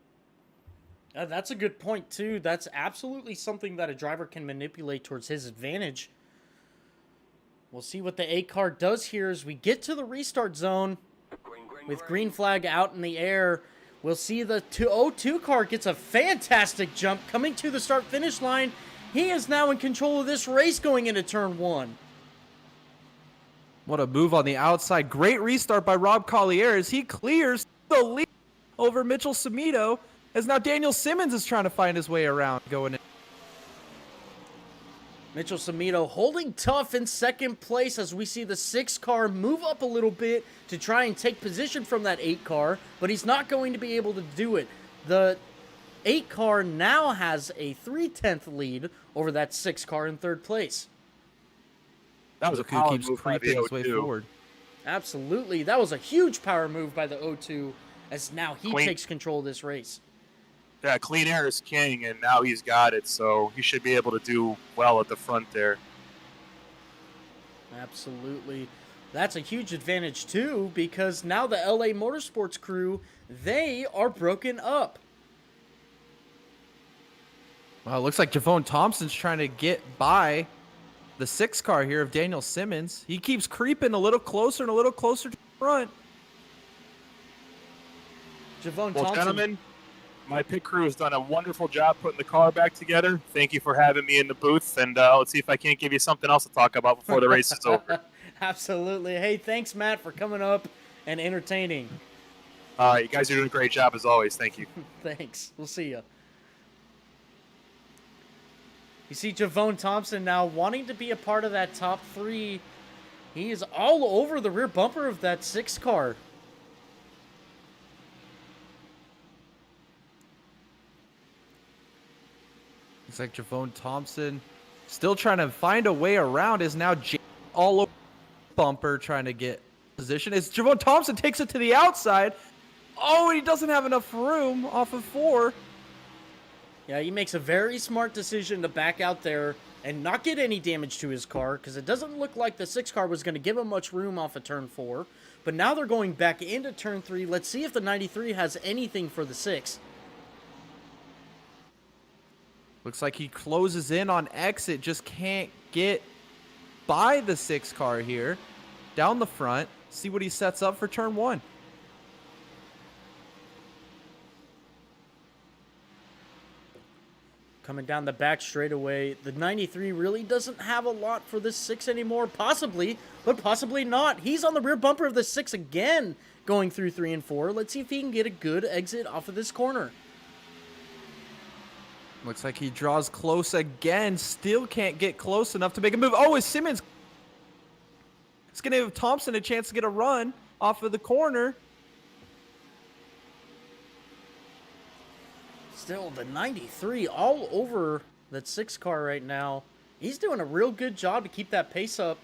[SPEAKER 1] That's a good point, too. That's absolutely something that a driver can manipulate towards his advantage. We'll see what the 8 car does here as we get to the restart zone. With green flag out in the air, we'll see the 02 car gets a fantastic jump coming to the start-finish line. He is now in control of this race going into turn 1.
[SPEAKER 2] What a move on the outside. Great restart by Rob Collier as he clears the lead over Mitchell Samito, as now Daniel Simmons is trying to find his way around going in.
[SPEAKER 1] Mitchell Samito holding tough in second place as we see the 6 car move up a little bit to try and take position from that 8 car, but he's not going to be able to do it. The 8 car now has a 3/10 lead over that 6 car in third place.
[SPEAKER 4] That was a
[SPEAKER 2] Who
[SPEAKER 4] power
[SPEAKER 2] keeps
[SPEAKER 4] move by
[SPEAKER 2] creeping
[SPEAKER 4] the
[SPEAKER 2] his way
[SPEAKER 4] 02.
[SPEAKER 2] forward.
[SPEAKER 1] Absolutely. That was a huge power move by the O2 as now he takes control of this race.
[SPEAKER 4] Yeah, clean air is king, and now he's got it, so he should be able to do well at the front there.
[SPEAKER 1] Absolutely. That's a huge advantage too, because now the LA Motorsports crew, they are broken up.
[SPEAKER 2] Well, it looks like Javone Thompson's trying to get by the 6 car here of Daniel Simmons. He keeps creeping a little closer and a little closer to the front.
[SPEAKER 1] Javone
[SPEAKER 4] Well,
[SPEAKER 1] Thompson.
[SPEAKER 4] gentlemen, my pit crew has done a wonderful job putting the car back together. Thank you for having me in the booth, and let's see if I can't give you something else to talk about before the race is over.
[SPEAKER 1] Absolutely. Hey, thanks, Matt, for coming up and entertaining.
[SPEAKER 4] You guys are doing a great job as always. Thank you.
[SPEAKER 1] Thanks. We'll see you. You see Javone Thompson now wanting to be a part of that top 3. He is all over the rear bumper of that 6 car.
[SPEAKER 2] Looks like Javone Thompson still trying to find a way around. Is now all over the bumper trying to get position. As Javone Thompson takes it to the outside. Oh, he doesn't have enough room off of 4.
[SPEAKER 1] Yeah, he makes a very smart decision to back out there and not get any damage to his car, because it doesn't look like the 6 car was going to give him much room off of turn 4. But now they're going back into turn 3. Let's see if the 93 has anything for the 6.
[SPEAKER 2] Looks like he closes in on exit, just can't get by the 6 car here. Down the front, see what he sets up for turn 1.
[SPEAKER 1] Coming down the back straightaway, the 93 really doesn't have a lot for this 6 anymore. Possibly, but possibly not. He's on the rear bumper of the 6 again, going through 3 and 4. Let's see if he can get a good exit off of this corner.
[SPEAKER 2] Looks like he draws close again. Still can't get close enough to make a move. Oh, is Simmons? It's going to give Thompson a chance to get a run off of the corner.
[SPEAKER 1] Still, the 93 all over that 6 car right now. He's doing a real good job to keep that pace up,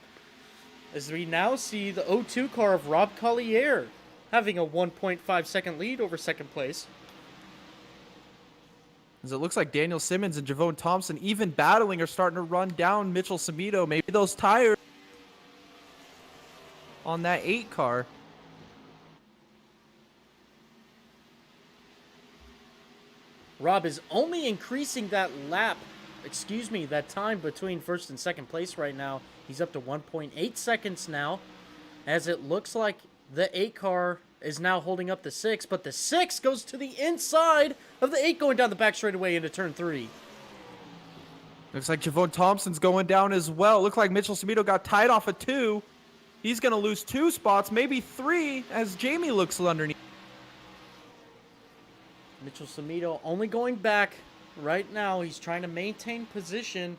[SPEAKER 1] as we now see the 02 car of Rob Collier having a 1.5 second lead over second place.
[SPEAKER 2] As it looks like Daniel Simmons and Javone Thompson, even battling, are starting to run down Mitchell Samito. Maybe those tires on that 8 car.
[SPEAKER 1] Rob is only increasing that that time between first and second place right now. He's up to 1.8 seconds now, as it looks like the 8 car is now holding up the 6, but the 6 goes to the inside of the 8 going down the back straightaway into turn 3.
[SPEAKER 2] Looks like Javone Thompson's going down as well. Looks like Mitchell Samito got tied off of 2. He's going to lose 2 spots, maybe 3, as Jamie looks underneath.
[SPEAKER 1] Mitchell Samito only going back right now. He's trying to maintain position.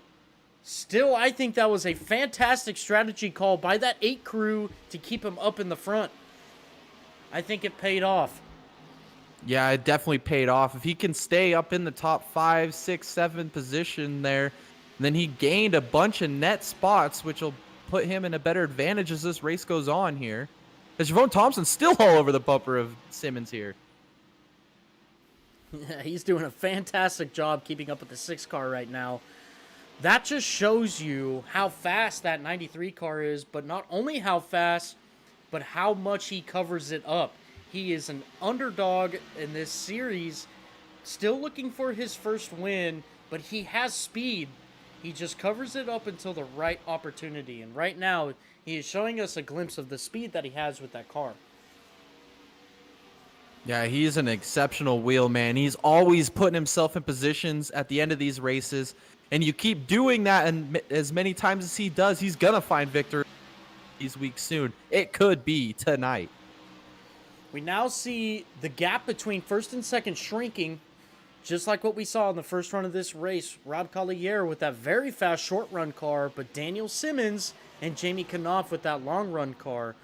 [SPEAKER 1] Still, I think that was a fantastic strategy call by that 8 crew to keep him up in the front. I think it paid off.
[SPEAKER 2] Yeah, it definitely paid off. If he can stay up in the top 5, 6, 7 position there, then he gained a bunch of net spots, which will put him in a better advantage as this race goes on here. As Javone Thompson's still all over the bumper of Simmons here.
[SPEAKER 1] Yeah, he's doing a fantastic job keeping up with the 6 car right now. That just shows you how fast that 93 car is, but not only how fast, but how much he covers it up. He is an underdog in this series, still looking for his first win, but he has speed. He just covers it up until the right opportunity, and right now he is showing us a glimpse of the speed that he has with that car.
[SPEAKER 2] Yeah, he's an exceptional wheelman. He's always putting himself in positions at the end of these races. And you keep doing that, and as many times as he does, he's going to find victory these weeks soon. It could be tonight.
[SPEAKER 1] We now see the gap between first and second shrinking, just like what we saw in the first run of this race. Rob Collier with that very fast short run car, but Daniel Simmons and Jamie Knopf with that long run car.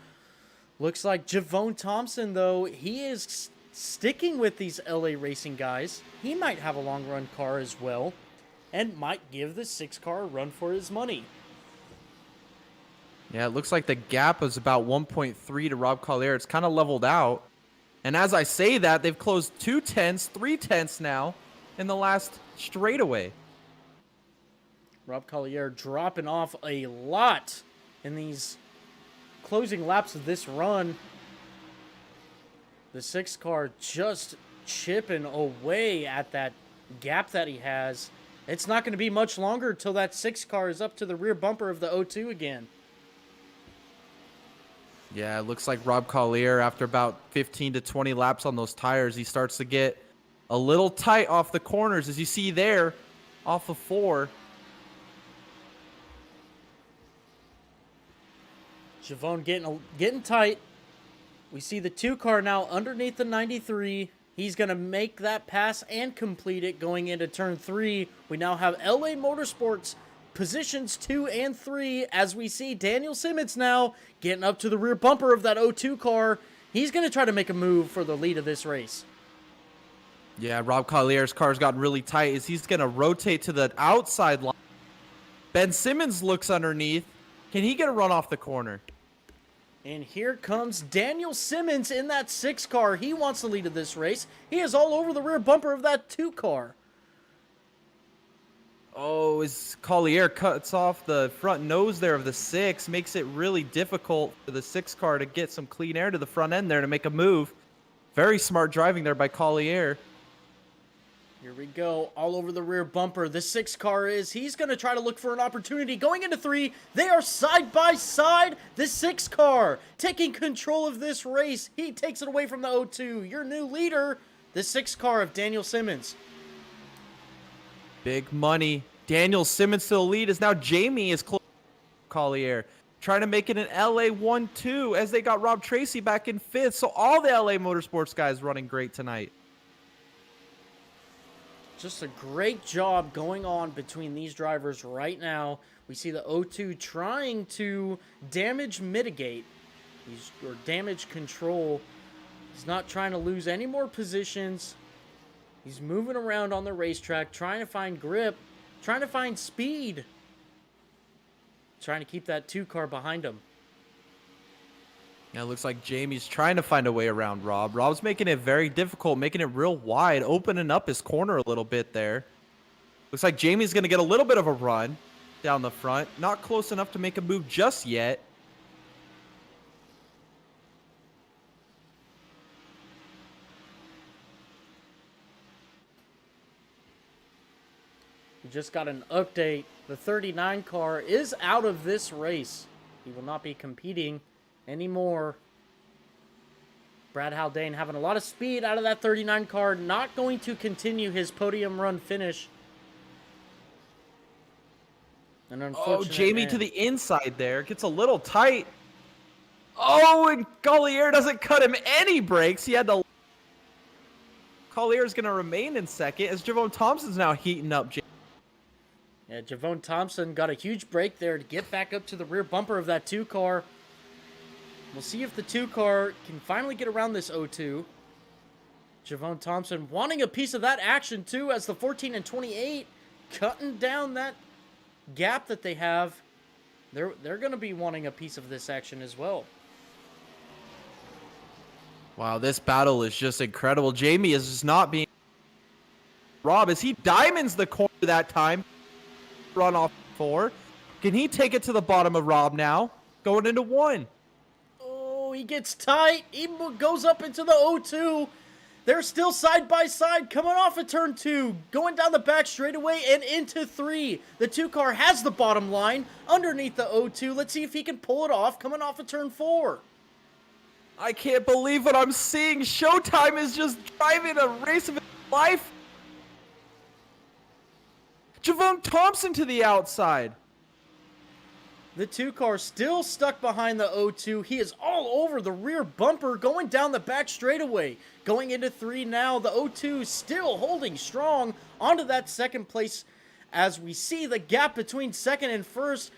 [SPEAKER 1] Looks like Javone Thompson, though, he is sticking with these LA Racing guys. He might have a long run car as well, and might give the 6 car a run for his money.
[SPEAKER 2] Yeah, it looks like the gap is about 1.3 to Rob Collier. It's kind of leveled out. And as I say that, they've closed 2 tenths, 3 tenths now in the last straightaway.
[SPEAKER 1] Rob Collier dropping off a lot in these closing laps of this run. The 6 car just chipping away at that gap that he has. It's not going to be much longer until that 6 car is up to the rear bumper of the O2 again.
[SPEAKER 2] Yeah, it looks like Rob Collier, after about 15 to 20 laps on those tires, he starts to get a little tight off the corners, as you see there, off the 4.
[SPEAKER 1] Javon getting tight. We see the 2 car now underneath the 93. He's going to make that pass and complete it going into turn 3. We now have LA Motorsports positions 2 and 3 as we see Daniel Simmons now getting up to the rear bumper of that O2 car. He's going to try to make a move for the lead of this race.
[SPEAKER 2] Yeah, Rob Collier's car's gotten really tight as he's going to rotate to the outside line. Ben Simmons looks underneath. Can he get a run off the corner?
[SPEAKER 1] And here comes Daniel Simmons in that 6 car. He wants the lead of this race. He is all over the rear bumper of that 2 car.
[SPEAKER 2] Oh, as Collier cuts off the front nose there of the 6, makes it really difficult for the 6 car to get some clean air to the front end there to make a move. Very smart driving there by Collier.
[SPEAKER 1] Here we go, all over the rear bumper. The 6 car is. He's going to try to look for an opportunity. Going into 3, they are side by side. The 6 car taking control of this race. He takes it away from the O2. Your new leader, the 6 car of Daniel Simmons.
[SPEAKER 2] Big money. Daniel Simmons to the lead as now Jamie is close to Collier. Trying to make it an LA 1-2 as they got Rob Tracy back in 5th. So all the LA Motorsports guys running great tonight.
[SPEAKER 1] Just a great job going on between these drivers right now. We see the O2 trying to damage mitigate, or damage control. He's not trying to lose any more positions. He's moving around on the racetrack, trying to find grip, trying to find speed, trying to keep that 2 car behind him.
[SPEAKER 2] Yeah, it looks like Jamie's trying to find a way around Rob. Rob's making it very difficult, making it real wide, opening up his corner a little bit there. Looks like Jamie's going to get a little bit of a run down the front. Not close enough to make a move just yet.
[SPEAKER 1] We just got an update. The 39 car is out of this race. He will not be competing anymore. Brad Haldane having a lot of speed out of that 39 car. Not going to continue his podium run finish. An unfortunate
[SPEAKER 2] Jamie
[SPEAKER 1] end.
[SPEAKER 2] to the inside there. Gets a little tight. Oh, and Collier doesn't cut him any brakes. He had to... Collier's going to remain in second as Javon Thompson's now heating up.
[SPEAKER 1] Yeah, Javon Thompson got a huge break there to get back up to the rear bumper of that 2 car. We'll see if the 2 car can finally get around this O2. Javon Thompson wanting a piece of that action too, as the 14 and 28 cutting down that gap that they have. They're going to be wanting a piece of this action as well.
[SPEAKER 2] Wow, this battle is just incredible. Jamie is just not being... Rob, as he diamonds the corner that time. Run off 4. Can he take it to the bottom of Rob now? Going into 1.
[SPEAKER 1] Oh, he gets tight. He goes up into the O2. They're still side by side coming off of turn 2. Going down the back straightaway and into 3. The 2 car has the bottom line underneath the O2. Let's see if he can pull it off coming off of turn 4.
[SPEAKER 2] I can't believe what I'm seeing. Showtime is just driving a race of his life. Javon Thompson to the outside.
[SPEAKER 1] The 2 car still stuck behind the O2. He is all over the rear bumper going down the back straightaway. Going into 3 now. The O2 still holding strong onto that second place as we see the gap between second and first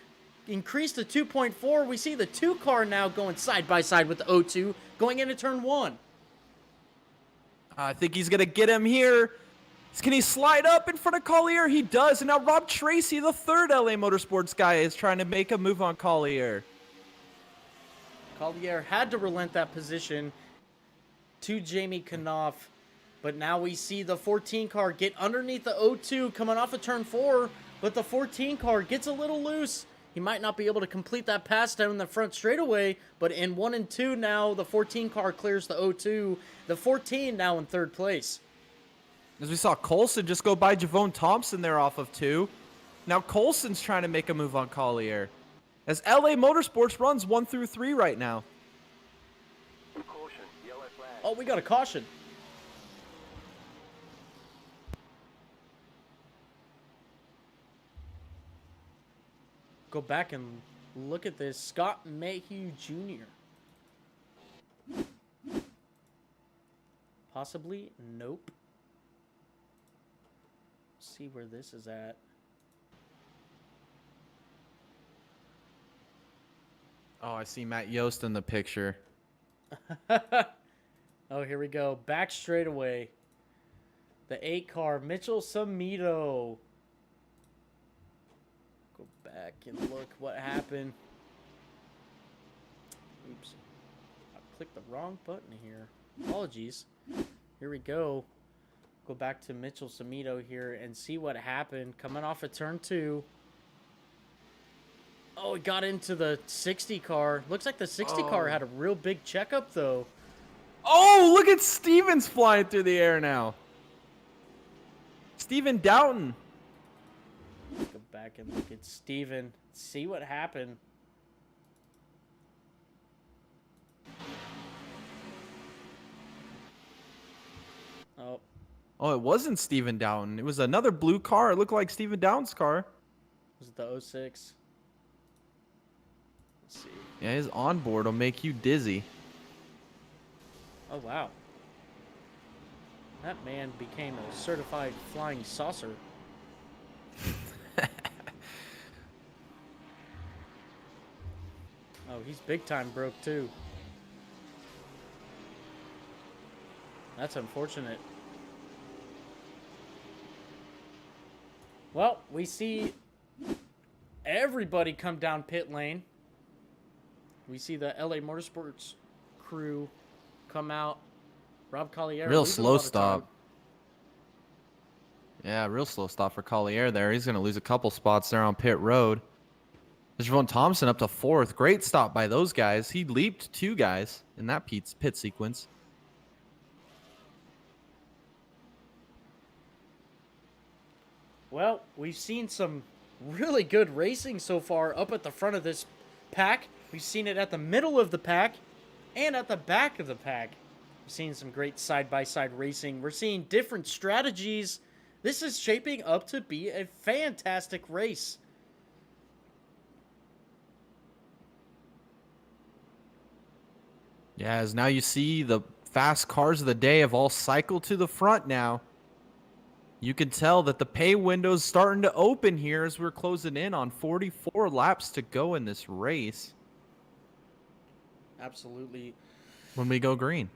[SPEAKER 1] increase to 2.4. We see the 2 car now going side by side with the O2 going into turn 1.
[SPEAKER 2] I think he's going to get him here. Can he slide up in front of Collier? He does. And now Rob Tracy, the 3rd LA Motorsports guy, is trying to make a move on Collier.
[SPEAKER 1] Collier had to relent that position to Jamie Knopf. But now we see the 14 car get underneath the O2 coming off of turn 4. But the 14 car gets a little loose. He might not be able to complete that pass down the front straightaway, but in 1 and 2 now, the 14 car clears the 0-2. The 14 now in 3rd place.
[SPEAKER 2] As we saw Coulson just go by Javone Thompson there off of 2. Now Coulson's trying to make a move on Collier. As LA Motorsports runs 1 through 3 right now.
[SPEAKER 3] Caution, yellow flag.
[SPEAKER 1] Oh, we got a caution. Go back and look at this. Scott Mayhew Jr. Possibly? Nope. See where this is at.
[SPEAKER 2] Oh, I see Matt Yost in the picture.
[SPEAKER 1] Oh, here we go. Back straightaway. The 8 car, Mitchell Samito. Go back and look what happened. Oops. I clicked the wrong button here. Apologies. Here we go. Go back to Mitchell Samito here and see what happened. Coming off of turn 2. Oh, it got into the 60 car. Looks like the 60 car had a real big checkup, though.
[SPEAKER 2] Oh, look at Stevens flying through the air now. Steven Doughton.
[SPEAKER 1] Go back and look at Steven. See what happened. Oh.
[SPEAKER 2] Oh, it wasn't Steven Doughton. It was another blue car. It looked like Steven Doughton's car.
[SPEAKER 1] Was it the 06? Let's see.
[SPEAKER 2] Yeah, his onboard will make you dizzy.
[SPEAKER 1] Oh, wow. That man became a certified flying saucer. Oh, he's big time broke, too. That's unfortunate. Well, we see everybody come down pit lane. We see the LA Motorsports crew come out. Rob Collier.
[SPEAKER 2] Real
[SPEAKER 1] losing a
[SPEAKER 2] slow
[SPEAKER 1] lot of time.
[SPEAKER 2] stop. Yeah, real slow stop for Collier there. He's going to lose a couple spots there on pit road. Javone Thompson up to 4th. Great stop by those guys. He leaped 2 guys in that pit sequence.
[SPEAKER 1] Well, we've seen some really good racing so far up at the front of this pack. We've seen it at the middle of the pack and at the back of the pack. We've seen some great side-by-side racing. We're seeing different strategies. This is shaping up to be a fantastic race.
[SPEAKER 2] Yeah, as now you see the fast cars of the day have all cycled to the front now. You can tell that the pay window's starting to open here as we're closing in on 44 laps to go in this race.
[SPEAKER 1] Absolutely.
[SPEAKER 2] When we go green.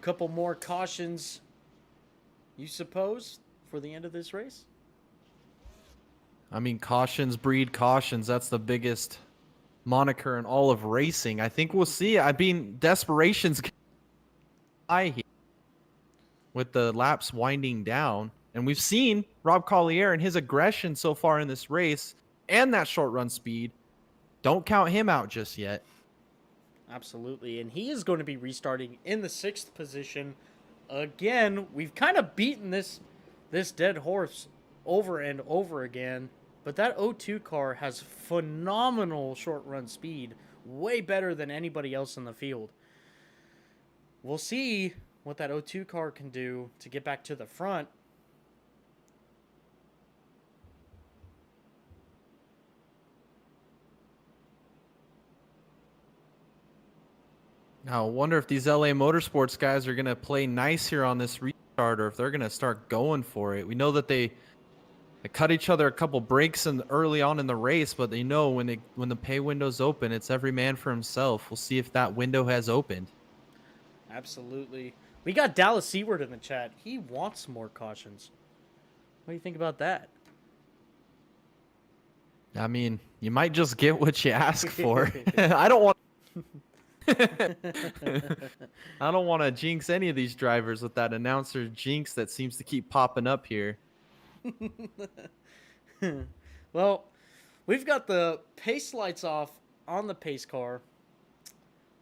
[SPEAKER 1] Couple more cautions, you suppose, for the end of this race?
[SPEAKER 2] I mean, cautions breed cautions. That's the biggest moniker in all of racing. I think we'll see. I mean, desperation's high here with the laps winding down. And we've seen Rob Collier and his aggression so far in this race and that short run speed. Don't count him out just yet.
[SPEAKER 1] Absolutely. And he is going to be restarting in the 6th position. Again, we've kind of beaten this dead horse over and over again. But that 0-2 car has phenomenal short run speed. Way better than anybody else in the field. We'll see what that 0-2 car can do to get back to the front.
[SPEAKER 2] Now, I wonder if these LA Motorsports guys are going to play nice here on this restart or if they're going to start going for it. We know that they cut each other a couple breaks early on in the race, but they know when the pay window's open, it's every man for himself. We'll see if that window has opened.
[SPEAKER 1] Absolutely. We got Dallas Seward in the chat. He wants more cautions. What do you think about that?
[SPEAKER 2] I mean, you might just get what you ask for. I don't want I don't want to jinx any of these drivers with that announcer jinx that seems to keep popping up here.
[SPEAKER 1] Well, we've got the pace lights off on the pace car.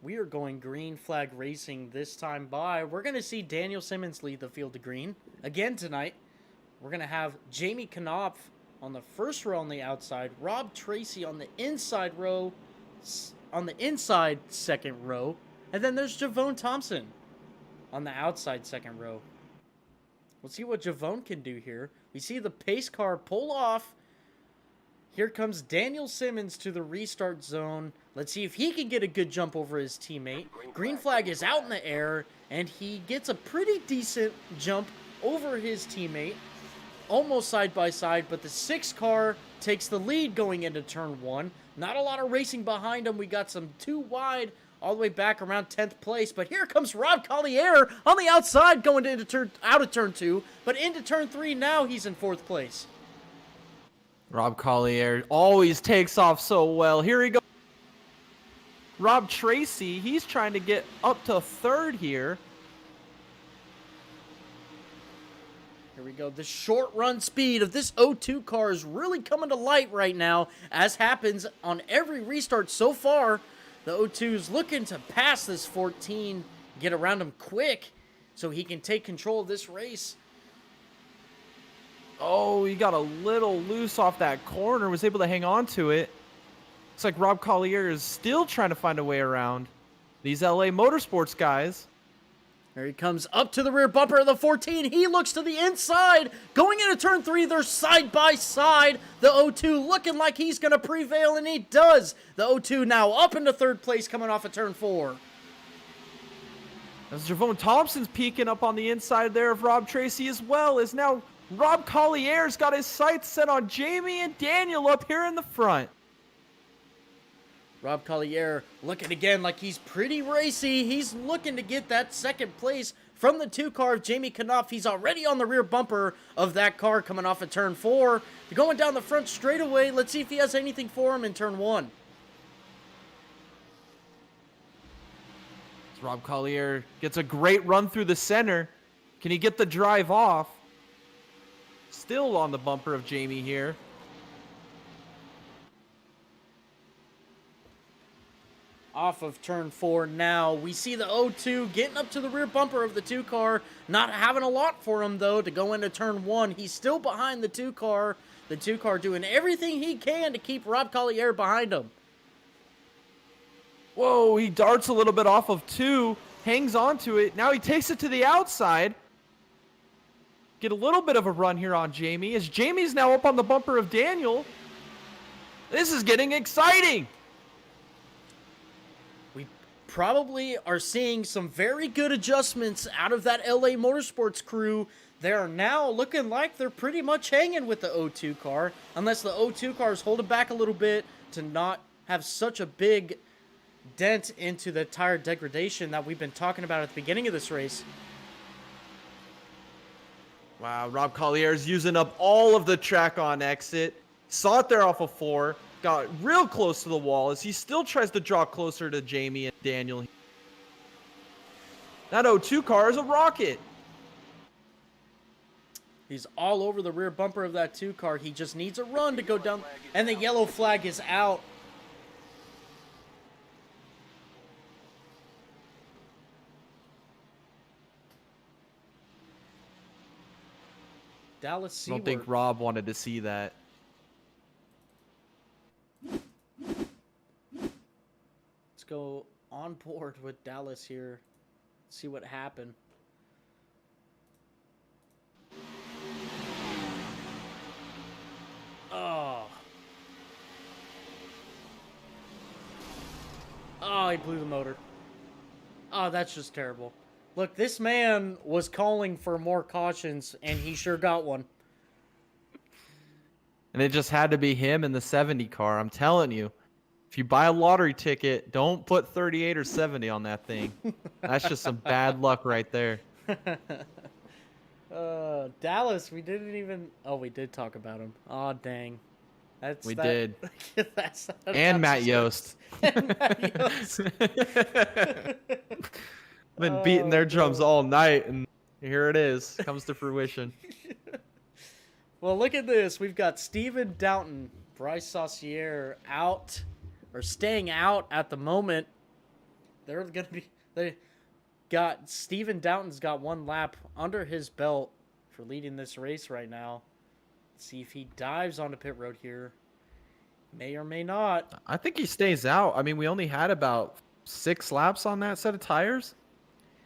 [SPEAKER 1] We are going green flag racing this time by. We're going to see Daniel Simmons lead the field to green again tonight. We're going to have Jamie Knopf on the first row on the outside, Rob Tracy on the inside row, on the inside second row, and then there's Javone Thompson on the outside second row. We'll see what Javone can do here. We see the pace car pull off. Here comes Daniel Simmons to the restart zone. Let's see if he can get a good jump over his teammate. Green flag is out in the air, and he gets a pretty decent jump over his teammate. Almost side by side, but the 6 car takes the lead going into turn 1. Not a lot of racing behind him. We got some 2 wide all the way back around 10th place. But here comes Rob Collier on the outside going into out of turn 2. But into turn 3 now he's in 4th place.
[SPEAKER 2] Rob Collier always takes off so well. Here he goes. Rob Tracy, he's trying to get up to 3rd here.
[SPEAKER 1] Here we go. The short run speed of this O2 car is really coming to light right now, as happens on every restart so far. The O2's looking to pass this 14, get around him quick so he can take control of this race.
[SPEAKER 2] Oh, he got a little loose off that corner, was able to hang on to it. Looks like Rob Collier is still trying to find a way around these LA Motorsports guys.
[SPEAKER 1] There he comes up to the rear bumper of the 14. He looks to the inside. Going into turn 3, they're side by side. The O2 looking like he's going to prevail, and he does. The O2 now up into 3rd place coming off of turn 4.
[SPEAKER 2] As Javone Thompson's peeking up on the inside there of Rob Tracy as well, as now Rob Collier's got his sights set on Jamie and Daniel up here in the front.
[SPEAKER 1] Rob Collier looking again like he's pretty racy. He's looking to get that 2nd place from the 2 car of Jamie Knopf. He's already on the rear bumper of that car coming off of turn 4. They're going down the front straightaway. Let's see if he has anything for him in turn 1.
[SPEAKER 2] As Rob Collier gets a great run through the center. Can he get the drive off? Still on the bumper of Jamie here.
[SPEAKER 1] Off of turn 4 now. We see the O2 getting up to the rear bumper of the 2 car. Not having a lot for him, though, to go into turn 1. He's still behind the 2 car. The 2 car doing everything he can to keep Rob Collier behind him.
[SPEAKER 2] Whoa, he darts a little bit off of 2. Hangs onto it. Now he takes it to the outside. Get a little bit of a run here on Jamie. As Jamie's now up on the bumper of Daniel. This is getting exciting.
[SPEAKER 1] Probably are seeing some very good adjustments out of that LA Motorsports crew. They are now looking like they're pretty much hanging with the O2 car, unless the O2 car is holding back a little bit to not have such a big dent into the tire degradation that we've been talking about at the beginning of this race.
[SPEAKER 2] Wow, Rob Collier's using up all of the track on exit. Saw it there off of 4. Got real close to the wall as he still tries to draw closer to Jamie and Daniel. That O2 car is a rocket.
[SPEAKER 1] He's all over the rear bumper of that 2 car. He just needs a run to go down. And the yellow flag is out. Dallas
[SPEAKER 2] I
[SPEAKER 1] Seward.
[SPEAKER 2] don't think Rob wanted to see that.
[SPEAKER 1] Let's go on board with Dallas here. See what happened. Oh. Oh, he blew the motor. Oh, that's just terrible. Look, this man was calling for more cautions, and he sure got one.
[SPEAKER 2] And it just had to be him in the 70 car. I'm telling you. If you buy a lottery ticket, don't put 38 or 70 on that thing. That's just some bad luck right there.
[SPEAKER 1] Dallas, we didn't even... Oh, we did talk about him. Oh, dang.
[SPEAKER 2] We did.
[SPEAKER 1] That's
[SPEAKER 2] And Matt Yost.
[SPEAKER 1] And Matt Yost.
[SPEAKER 2] Been beating their
[SPEAKER 1] Oh,
[SPEAKER 2] drums
[SPEAKER 1] no.
[SPEAKER 2] all night, and here it is. Comes to fruition.
[SPEAKER 1] Well, look at this. We've got Steven Downton, Bryce Saucier out or staying out at the moment. They're going to be. They got Steven Downton's got 1 lap under his belt for leading this race right now. Let's see if he dives onto pit road here. May or may not.
[SPEAKER 2] I think he stays out. I mean, we only had about 6 laps on that set of tires.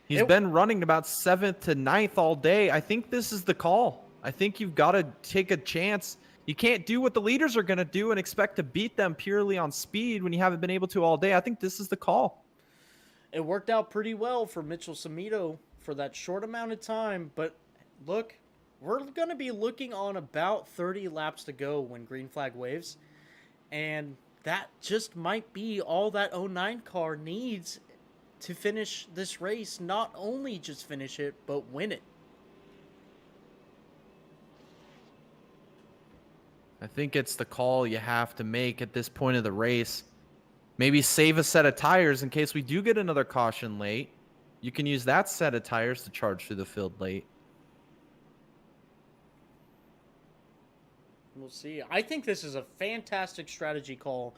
[SPEAKER 2] He's been running about 7th to 9th all day. I think this is the call. I think you've got to take a chance. You can't do what the leaders are going to do and expect to beat them purely on speed when you haven't been able to all day. I think this is the call.
[SPEAKER 1] It worked out pretty well for Mitchell Samito for that short amount of time. But look, we're going to be looking on about 30 laps to go when green flag waves. And that just might be all that 09 car needs to finish this race. Not only just finish it, but win it.
[SPEAKER 2] I think it's the call you have to make at this point of the race. Maybe save a set of tires in case we do get another caution late. You can use that set of tires to charge through the field late.
[SPEAKER 1] We'll see. I think this is a fantastic strategy call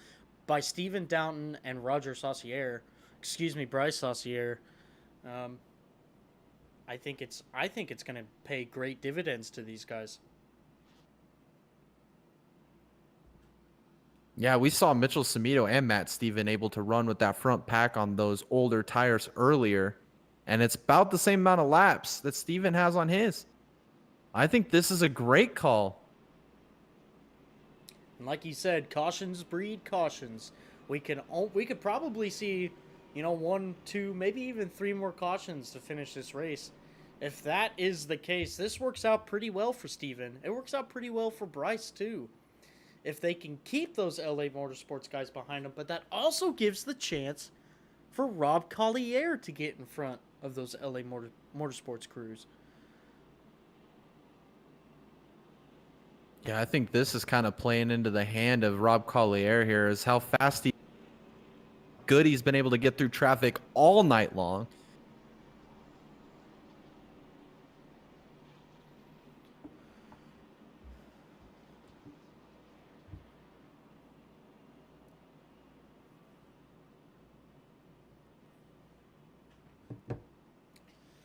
[SPEAKER 1] by Steven Downton and Roger Saucier. Excuse me, Bryce Saucier. I think it's going to pay great dividends to these guys.
[SPEAKER 2] Yeah, we saw Mitchell Samito and Matt Steven able to run with that front pack on those older tires earlier, and it's about the same amount of laps that Steven has on his. I think this is a great call.
[SPEAKER 1] And like you said, cautions breed cautions. We could probably see, 1, 2, maybe even 3 more cautions to finish this race. If that is the case, this works out pretty well for Steven. It works out pretty well for Bryce too. If they can keep those LA Motorsports guys behind them, but that also gives the chance for Rob Collier to get in front of those LA Motorsports crews.
[SPEAKER 2] Yeah, I think this is kind of playing into the hand of Rob Collier here, is how fast good he's been able to get through traffic all night long.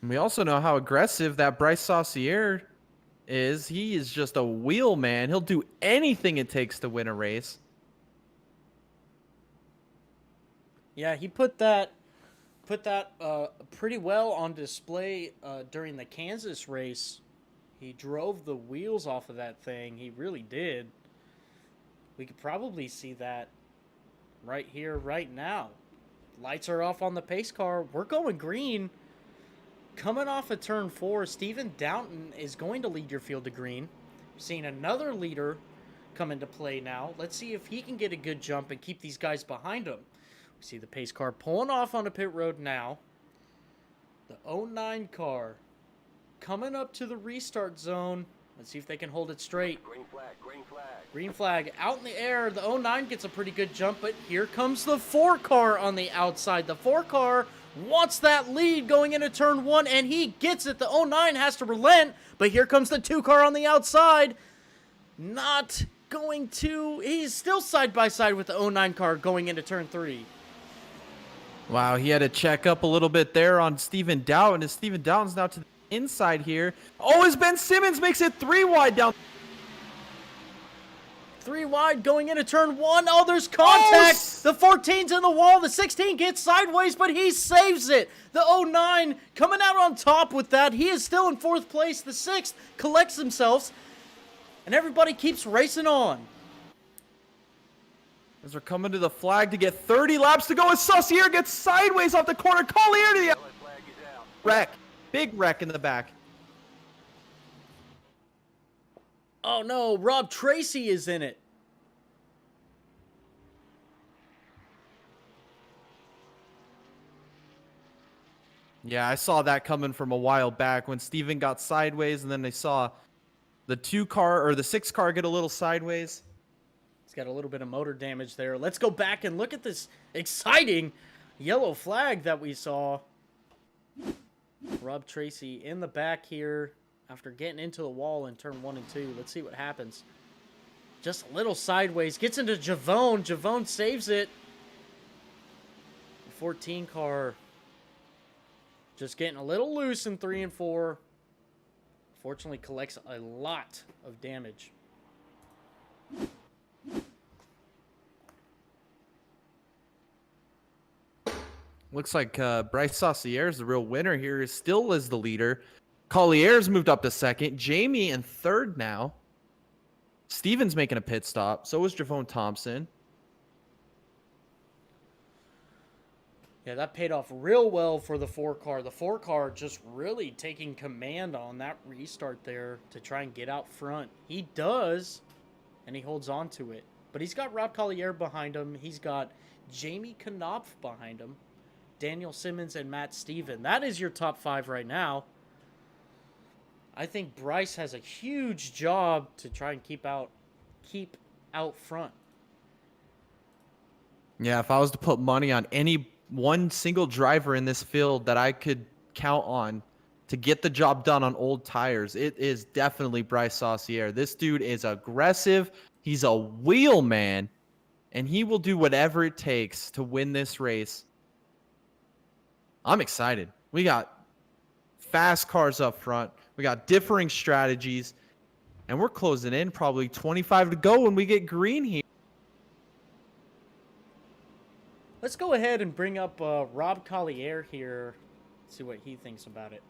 [SPEAKER 2] And we also know how aggressive that Bryce Saucier is. He is just a wheel man. He'll do anything it takes to win a race.
[SPEAKER 1] Yeah, he put that pretty well on display during the Kansas race. He drove the wheels off of that thing. He really did. We could probably see that right here, right now. Lights are off on the pace car. We're going green. Coming off of turn 4, Steven Downton is going to lead your field to green. Seeing another leader come into play now. Let's see if he can get a good jump and keep these guys behind him. We see the pace car pulling off on a pit road now. The 09 car coming up to the restart zone. Let's see if they can hold it straight.
[SPEAKER 3] Green flag, green flag.
[SPEAKER 1] Green flag out in the air. The 09 gets a pretty good jump, but here comes the 4 car on the outside. The 4 car wants that lead going into turn 1, and he gets it. The 09 has to relent, but here comes the 2 car on the outside. Not going to... He's still side by side with the 09 car going into turn 3.
[SPEAKER 2] Wow, he had to check up a little bit there on Steven Downton, and Steven Downton's now to the inside here. Oh, as Ben Simmons makes it 3 wide down.
[SPEAKER 1] 3 wide going into turn 1. Oh, there's contact.
[SPEAKER 2] Oh!
[SPEAKER 1] The 14's in the wall. The 16 gets sideways, but he saves it. The 09 coming out on top with that. He is still in 4th place. The 6th collects themselves, and everybody keeps racing on.
[SPEAKER 2] As we're coming to the flag to get 30 laps to go, as Saucier gets sideways off the corner. Collier to the
[SPEAKER 3] Yellow flag is out.
[SPEAKER 2] wreck. Big wreck in the back.
[SPEAKER 1] Oh no, Rob Tracy is in it.
[SPEAKER 2] Yeah, I saw that coming from a while back when Steven got sideways, and then they saw the 2 car or the 6 car get a little sideways.
[SPEAKER 1] He's got a little bit of motor damage there. Let's go back and look at this exciting yellow flag that we saw. Rob Tracy in the back here after getting into the wall in turn 1 and 2. Let's see what happens. Just a little sideways. Gets into Javone. Javone saves it. 14 car just getting a little loose in 3 and 4. Fortunately collects a lot of damage.
[SPEAKER 2] Looks like Bryce Saucier is the real winner here. Still is the leader. Collier's moved up to second. Jamie in third now. Steven's making a pit stop. So is Javone Thompson.
[SPEAKER 1] Yeah, that paid off real well for the 4 car. The 4 car just really taking command on that restart there to try and get out front. He does, and he holds on to it. But he's got Rob Collier behind him. He's got Jamie Knopf behind him. Daniel Simmons and Matt Steven. That is your top 5 right now. I think Bryce has a huge job to try and keep out front.
[SPEAKER 2] Yeah, if I was to put money on any one single driver in this field that I could count on to get the job done on old tires, it is definitely Bryce Saucier. This dude is aggressive. He's a wheel man, and he will do whatever it takes to win this race. I'm excited. We got fast cars up front. We got differing strategies, and we're closing in probably 25 to go when we get green here.
[SPEAKER 1] Let's go ahead and bring up Rob Collier here. See what he thinks about it.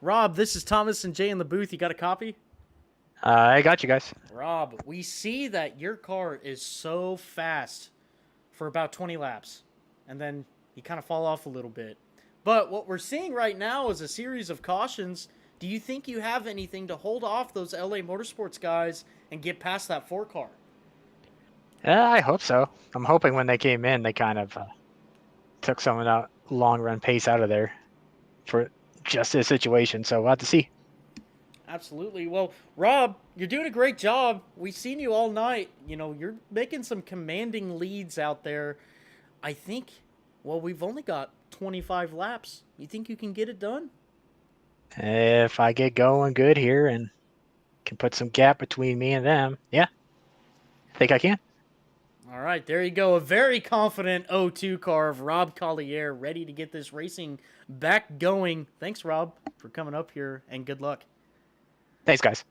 [SPEAKER 1] Rob, this is Thomas and Jay in the booth. You got a copy?
[SPEAKER 6] I got you guys.
[SPEAKER 1] Rob, we see that your car is so fast for about 20 laps, and then you kind of fall off a little bit. But what we're seeing right now is a series of cautions. Do you think you have anything to hold off those LA Motorsports guys and get past that 4 car?
[SPEAKER 6] Yeah, I hope so. I'm hoping when they came in, they kind of took some of that long run pace out of there for just this situation. So we'll have to see.
[SPEAKER 1] Absolutely. Well, Rob, you're doing a great job. We've seen you all night. You know, you're making some commanding leads out there. I think, well, we've only got 25 laps. You think you can get it done?
[SPEAKER 6] If I get going good here and can put some gap between me and them, yeah, I think I can.
[SPEAKER 1] All right, there you go. A very confident 0-2 car of Rob Collier ready to get this racing back going. Thanks, Rob, for coming up here, and good luck.
[SPEAKER 6] Thanks, guys.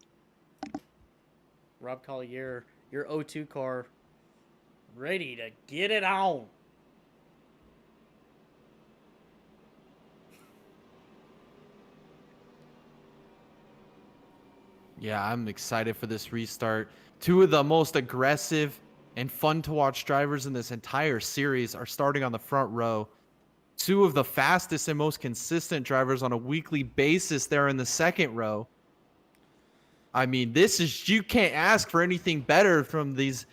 [SPEAKER 1] Rob Collier, your 0-2 car ready to get it on.
[SPEAKER 2] Yeah, I'm excited for this restart. 2 of the most aggressive and fun to watch drivers in this entire series are starting on the front row. 2 of the fastest and most consistent drivers on a weekly basis there in the second row. I mean, you can't ask for anything better from these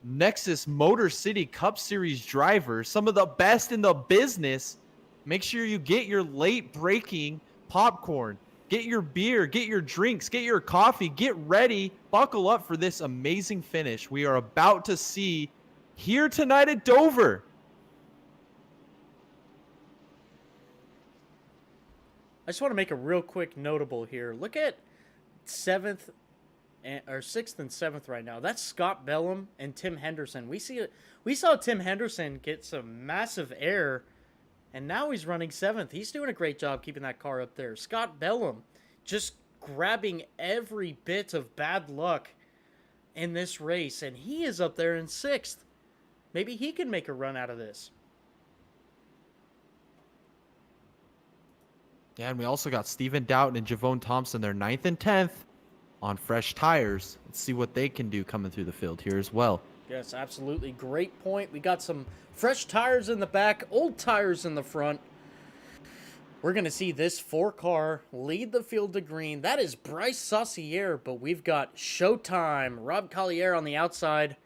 [SPEAKER 2] Nexus Motor City Cup Series drivers. Some of the best in the business. Make sure you get your late breaking popcorn. Get your beer, get your drinks, get your coffee, get ready, buckle up for this amazing finish we are about to see here tonight at Dover.
[SPEAKER 1] I just want to make a real quick notable here. Look at 6th and 7th right now. That's Scott Bellum and Tim Henderson. We saw Tim Henderson get some massive air, and now he's running 7th. He's doing a great job keeping that car up there. Scott Bellum just grabbing every bit of bad luck in this race, and he is up there in 6th. Maybe he can make a run out of this.
[SPEAKER 2] Yeah, and we also got Steven Doughton and Javone Thompson. They're 9th and 10th on fresh tires. Let's see what they can do coming through the field here as well.
[SPEAKER 1] Yes, absolutely. Great point. We got some fresh tires in the back, old tires in the front. We're going to see this 4 car lead the field to green. That is Bryce Saucier, but we've got Showtime. Rob Collier on the outside.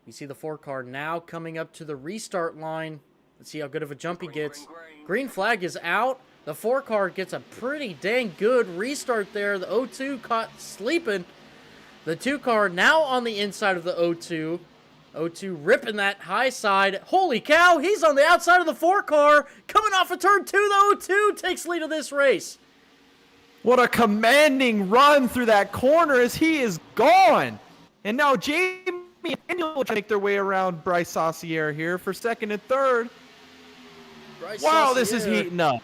[SPEAKER 1] We see the 4 car now coming up to the restart line. Let's see how good of a jump he gets. Green flag is out. The 4 car gets a pretty dang good restart there. The 0-2 caught sleeping. The 2 car now on the inside of the 0-2. 0-2 ripping that high side. Holy cow, he's on the outside of the 4 car. Coming off of turn 2, the 0-2 takes lead of this race.
[SPEAKER 2] What a commanding run through that corner as he is gone. And now Jamie and Daniel make their way around Bryce Saucier here for second and third.
[SPEAKER 1] Bryce
[SPEAKER 2] Wow, this is
[SPEAKER 1] Saucier.
[SPEAKER 2] heating up.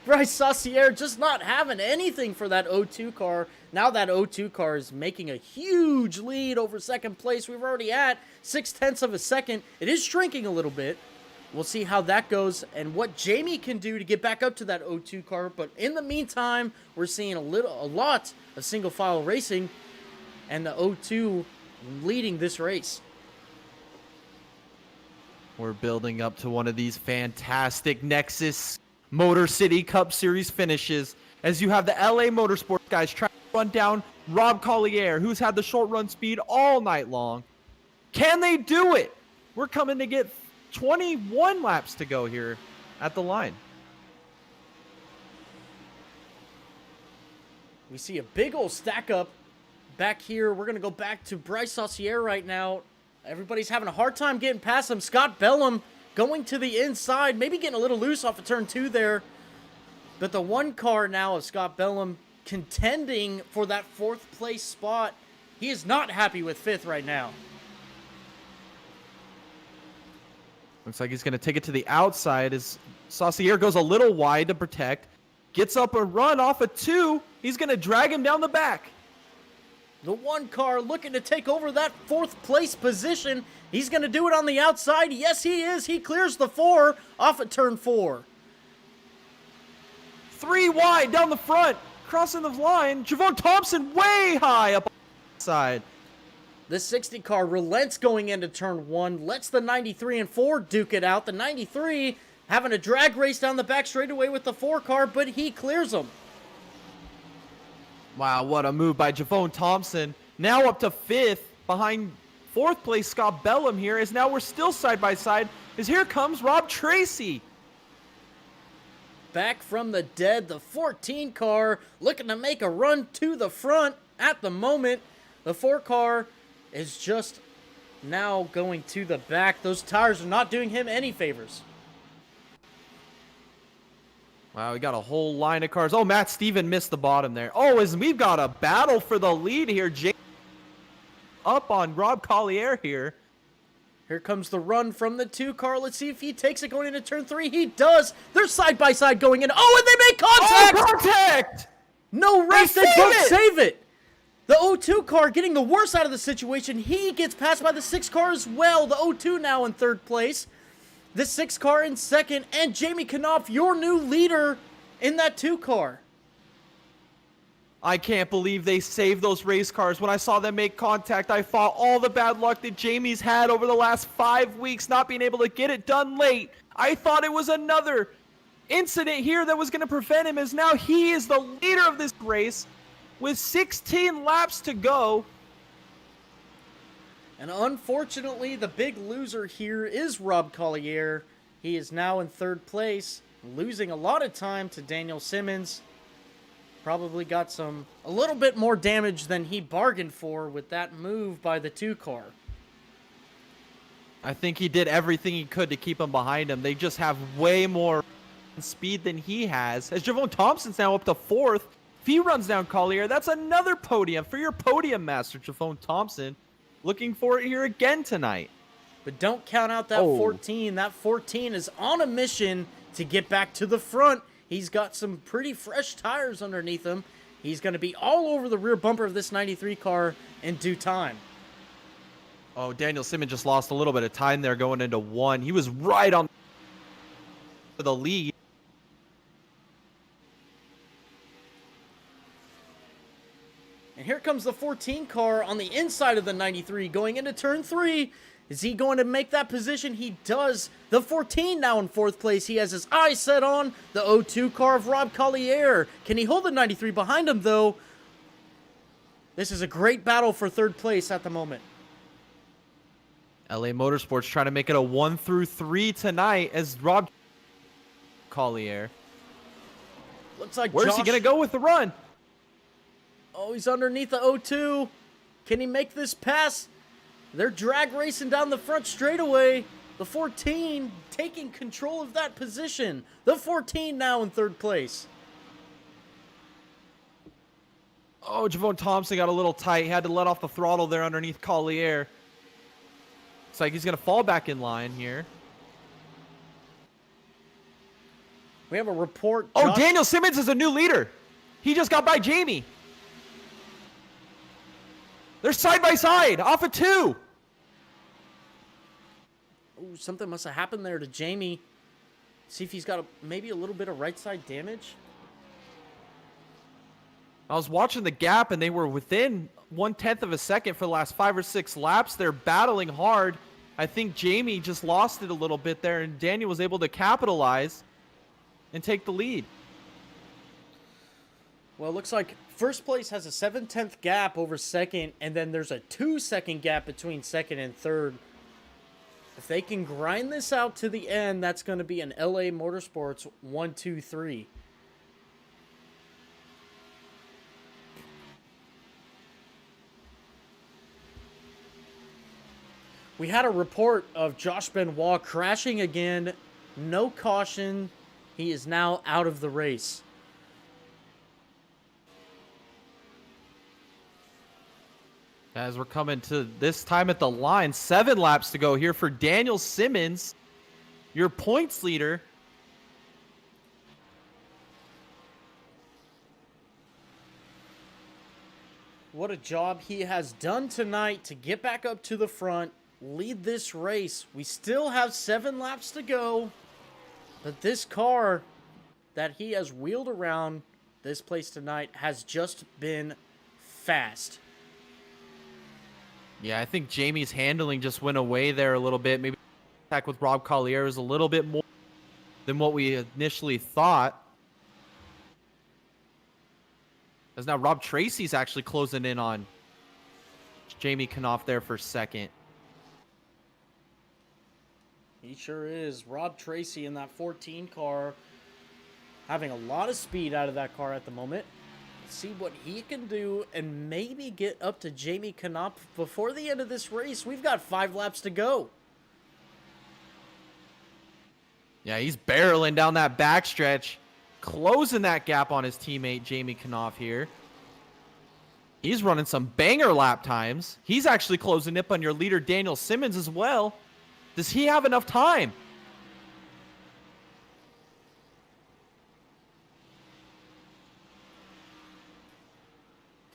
[SPEAKER 1] Bryce Saucier just not having anything for that 0-2 car. Now that 0-2 car is making a huge lead over second place. We're already at 0.6 of a second. It is shrinking a little bit. We'll see how that goes and what Jamie can do to get back up to that 0-2 car. But in the meantime, we're seeing a lot of single file racing and the 0-2 leading this race.
[SPEAKER 2] We're building up to one of these fantastic Nexus Motor City Cup Series finishes as you have the LA Motorsports guys trying to run down Rob Collier, who's had the short run speed all night long. Can they do it? We're coming to get 21 laps to go here at the line.
[SPEAKER 1] We see a big old stack up back here. We're going to go back to Bryce Saucier right now. Everybody's having a hard time getting past him. Scott Bellum going to the inside, maybe getting a little loose off of turn 2 there. But the 1 car now of Scott Bellum contending for that 4th place spot. He is not happy with 5th right now.
[SPEAKER 2] Looks like he's going to take it to the outside as Saucier goes a little wide to protect. Gets up a run off of 2. He's going to drag him down the back.
[SPEAKER 1] The 1 car looking to take over that 4th place position. He's going to do it on the outside. Yes, he is. He clears the 4 off at turn 4.
[SPEAKER 2] 3 wide down the front. Crossing the line. Javon Thompson way high up on the side.
[SPEAKER 1] The 60 car relents going into turn 1. Lets the 93 and 4 duke it out. The 93 having a drag race down the back straightaway with the 4 car, but he clears them.
[SPEAKER 2] Wow, what a move by Javon Thompson. Now up to 5th behind 4th place Scott Bellum here, as now we're still side by side, as here comes Rob Tracy.
[SPEAKER 1] Back from the dead, the 14 car looking to make a run to the front at the moment. The 4 car is just now going to the back. Those tires are not doing him any favors.
[SPEAKER 2] Wow, we got a whole line of cars. Oh, Matt Steven missed the bottom there. Oh, as we've got a battle for the lead here. Jake up on Rob Collier here.
[SPEAKER 1] Here comes the run from the 2 car. Let's see if he takes it going into turn 3. He does. They're side by side going in. Oh, and they make contact!
[SPEAKER 2] Oh, contact!
[SPEAKER 1] No rest, they
[SPEAKER 2] save
[SPEAKER 1] both
[SPEAKER 2] it!
[SPEAKER 1] save it. The 0-2 car getting the worst out of the situation. He gets passed by the 6 car as well. The 0-2 now in 3rd place. The 6 car in 2nd. And Jamie Knopf, your new leader in that 2 car.
[SPEAKER 2] I can't believe they saved those race cars. When I saw them make contact, I thought all the bad luck that Jamie's had over the last 5 weeks, not being able to get it done late. I thought it was another incident here that was going to prevent him, as now he is the leader of this race with 16 laps to go.
[SPEAKER 1] And unfortunately, the big loser here is Rob Collier. He is now in 3rd place, losing a lot of time to Daniel Simmons. Probably got a little bit more damage than he bargained for with that move by the 2 car.
[SPEAKER 2] I think he did everything he could to keep him behind him. They just have way more speed than he has. As Javon Thompson's now up to 4th. If he runs down Collier, that's another podium for your podium master, Javon Thompson. Looking for it here again tonight.
[SPEAKER 1] But don't count out that 14. That 14 is on a mission to get back to the front. He's got some pretty fresh tires underneath him. He's going to be all over the rear bumper of this 93 car in due time.
[SPEAKER 2] Oh, Daniel Simmons just lost a little bit of time there going into 1. He was right on the lead.
[SPEAKER 1] And here comes the 14 car on the inside of the 93 going into turn 3. Is he going to make that position? He does. The 14 now in 4th place. He has his eyes set on the 0-2 car of Rob Collier. Can he hold the 93 behind him, though? This is a great battle for 3rd place at the moment.
[SPEAKER 2] LA Motorsports trying to make it a 1 through 3 tonight as Rob Collier.
[SPEAKER 1] Looks like
[SPEAKER 2] Where's he going to go with the run?
[SPEAKER 1] Oh, he's underneath the 0-2. Can he make this pass? They're drag racing down the front straightaway. The 14 taking control of that position. The 14 now in third place.
[SPEAKER 2] Oh, Javon Thompson got a little tight. He had to let off the throttle there underneath Collier. Looks like he's going to fall back in line here.
[SPEAKER 1] We have a report.
[SPEAKER 2] Oh, Daniel Simmons is a new leader. He just got by Jamie. They're side by side, off of 2.
[SPEAKER 1] Ooh, something must have happened there to Jamie. See if he's got maybe a little bit of right side damage.
[SPEAKER 2] I was watching the gap, and they were within 1/10 of a second for the last 5 or 6 laps. They're battling hard. I think Jamie just lost it a little bit there, and Daniel was able to capitalize and take the lead.
[SPEAKER 1] Well, it looks like first place has a 7/10 gap over second, and then there's a 2-second gap between second and third. If they can grind this out to the end, that's going to be an LA Motorsports 1-2-3. We had a report of Josh Benoit crashing again. No caution. He is now out of the race.
[SPEAKER 2] As we're coming to this time at the line, 7 laps to go here for Daniel Simmons, your points leader.
[SPEAKER 1] What a job he has done tonight to get back up to the front, lead this race. We still have 7 laps to go, but this car that he has wheeled around this place tonight has just been fast.
[SPEAKER 2] Yeah, I think Jamie's handling just went away there a little bit. Maybe attack with Rob Collier is a little bit more than what we initially thought. As now Rob Tracy's actually closing in on Jamie Knopf there for second.
[SPEAKER 1] He sure is. Rob Tracy in that 14 car, having a lot of speed out of that car at the moment. See what he can do and maybe get up to Jamie Knopf before the end of this race. We've got 5 laps to go.
[SPEAKER 2] Yeah, he's barreling down that backstretch, closing that gap on his teammate Jamie Knopf here. He's running some banger lap times. He's actually closing up on your leader Daniel Simmons as well. Does he have enough time?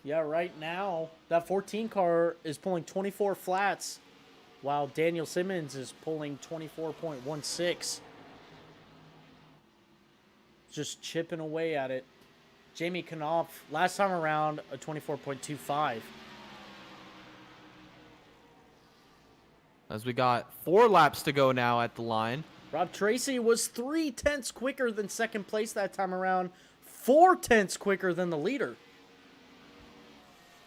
[SPEAKER 1] Yeah, right now, that 14 car is pulling 24 flats, while Daniel Simmons is pulling 24.16. Just chipping away at it. Jamie Knopf, last time around, a 24.25.
[SPEAKER 2] As we got 4 laps to go now at the line.
[SPEAKER 1] Rob Tracy was 3/10 quicker than second place that time around, 4/10 quicker than the leader.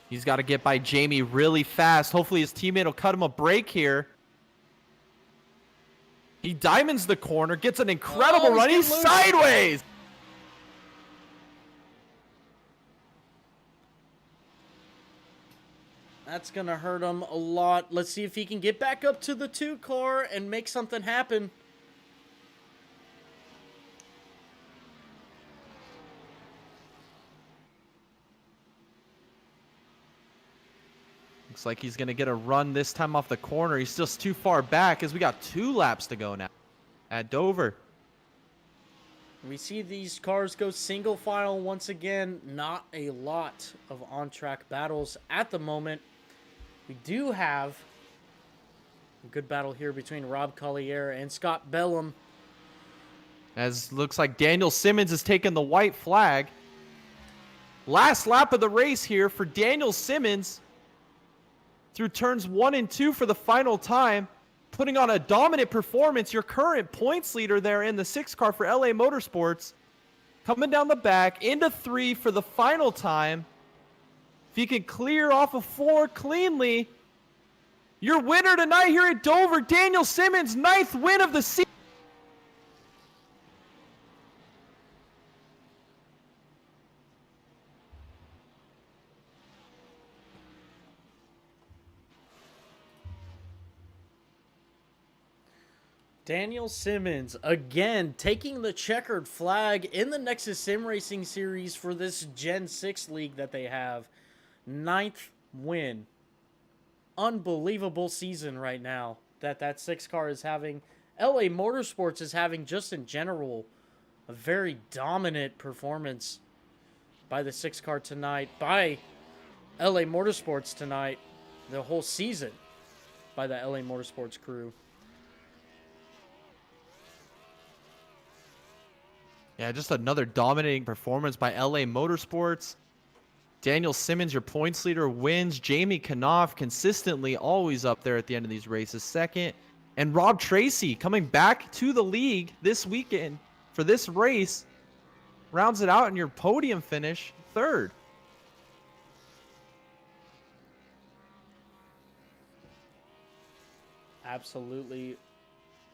[SPEAKER 2] He's got to get by Jamie really fast. Hopefully his teammate will cut him a break here. He diamonds the corner, gets an incredible run. He's sideways.
[SPEAKER 1] That's going to hurt him a lot. Let's see if he can get back up to the 2 car and make something happen.
[SPEAKER 2] Looks like he's going to get a run this time off the corner. He's just too far back as we got 2 laps to go now at Dover.
[SPEAKER 1] We see these cars go single file once again. Not a lot of on-track battles at the moment. We do have a good battle here between Rob Collier and Scott Bellum.
[SPEAKER 2] As looks like Daniel Simmons is taking the white flag. Last lap of the race here for Daniel Simmons through turns 1 and 2 for the final time, putting on a dominant performance. Your current points leader there in the 6 car for LA Motorsports, coming down the back into 3 for the final time. If you can clear off of 4 cleanly, your winner tonight here at Dover, Daniel Simmons, 9th win of the season.
[SPEAKER 1] Daniel Simmons, again, taking the checkered flag in the Nexus Sim Racing Series for this Gen 6 league that they have. 9th win. Unbelievable season right now that 6 car is having. LA Motorsports is having just in general a very dominant performance by the 6 car tonight, by LA Motorsports tonight, the whole season by the LA Motorsports crew.
[SPEAKER 2] Yeah, just another dominating performance by LA Motorsports. Daniel Simmons, your points leader, wins. Jamie Knopf consistently always up there at the end of these races, second. And Rob Tracy coming back to the league this weekend for this race, rounds it out in your podium finish, third.
[SPEAKER 1] Absolutely.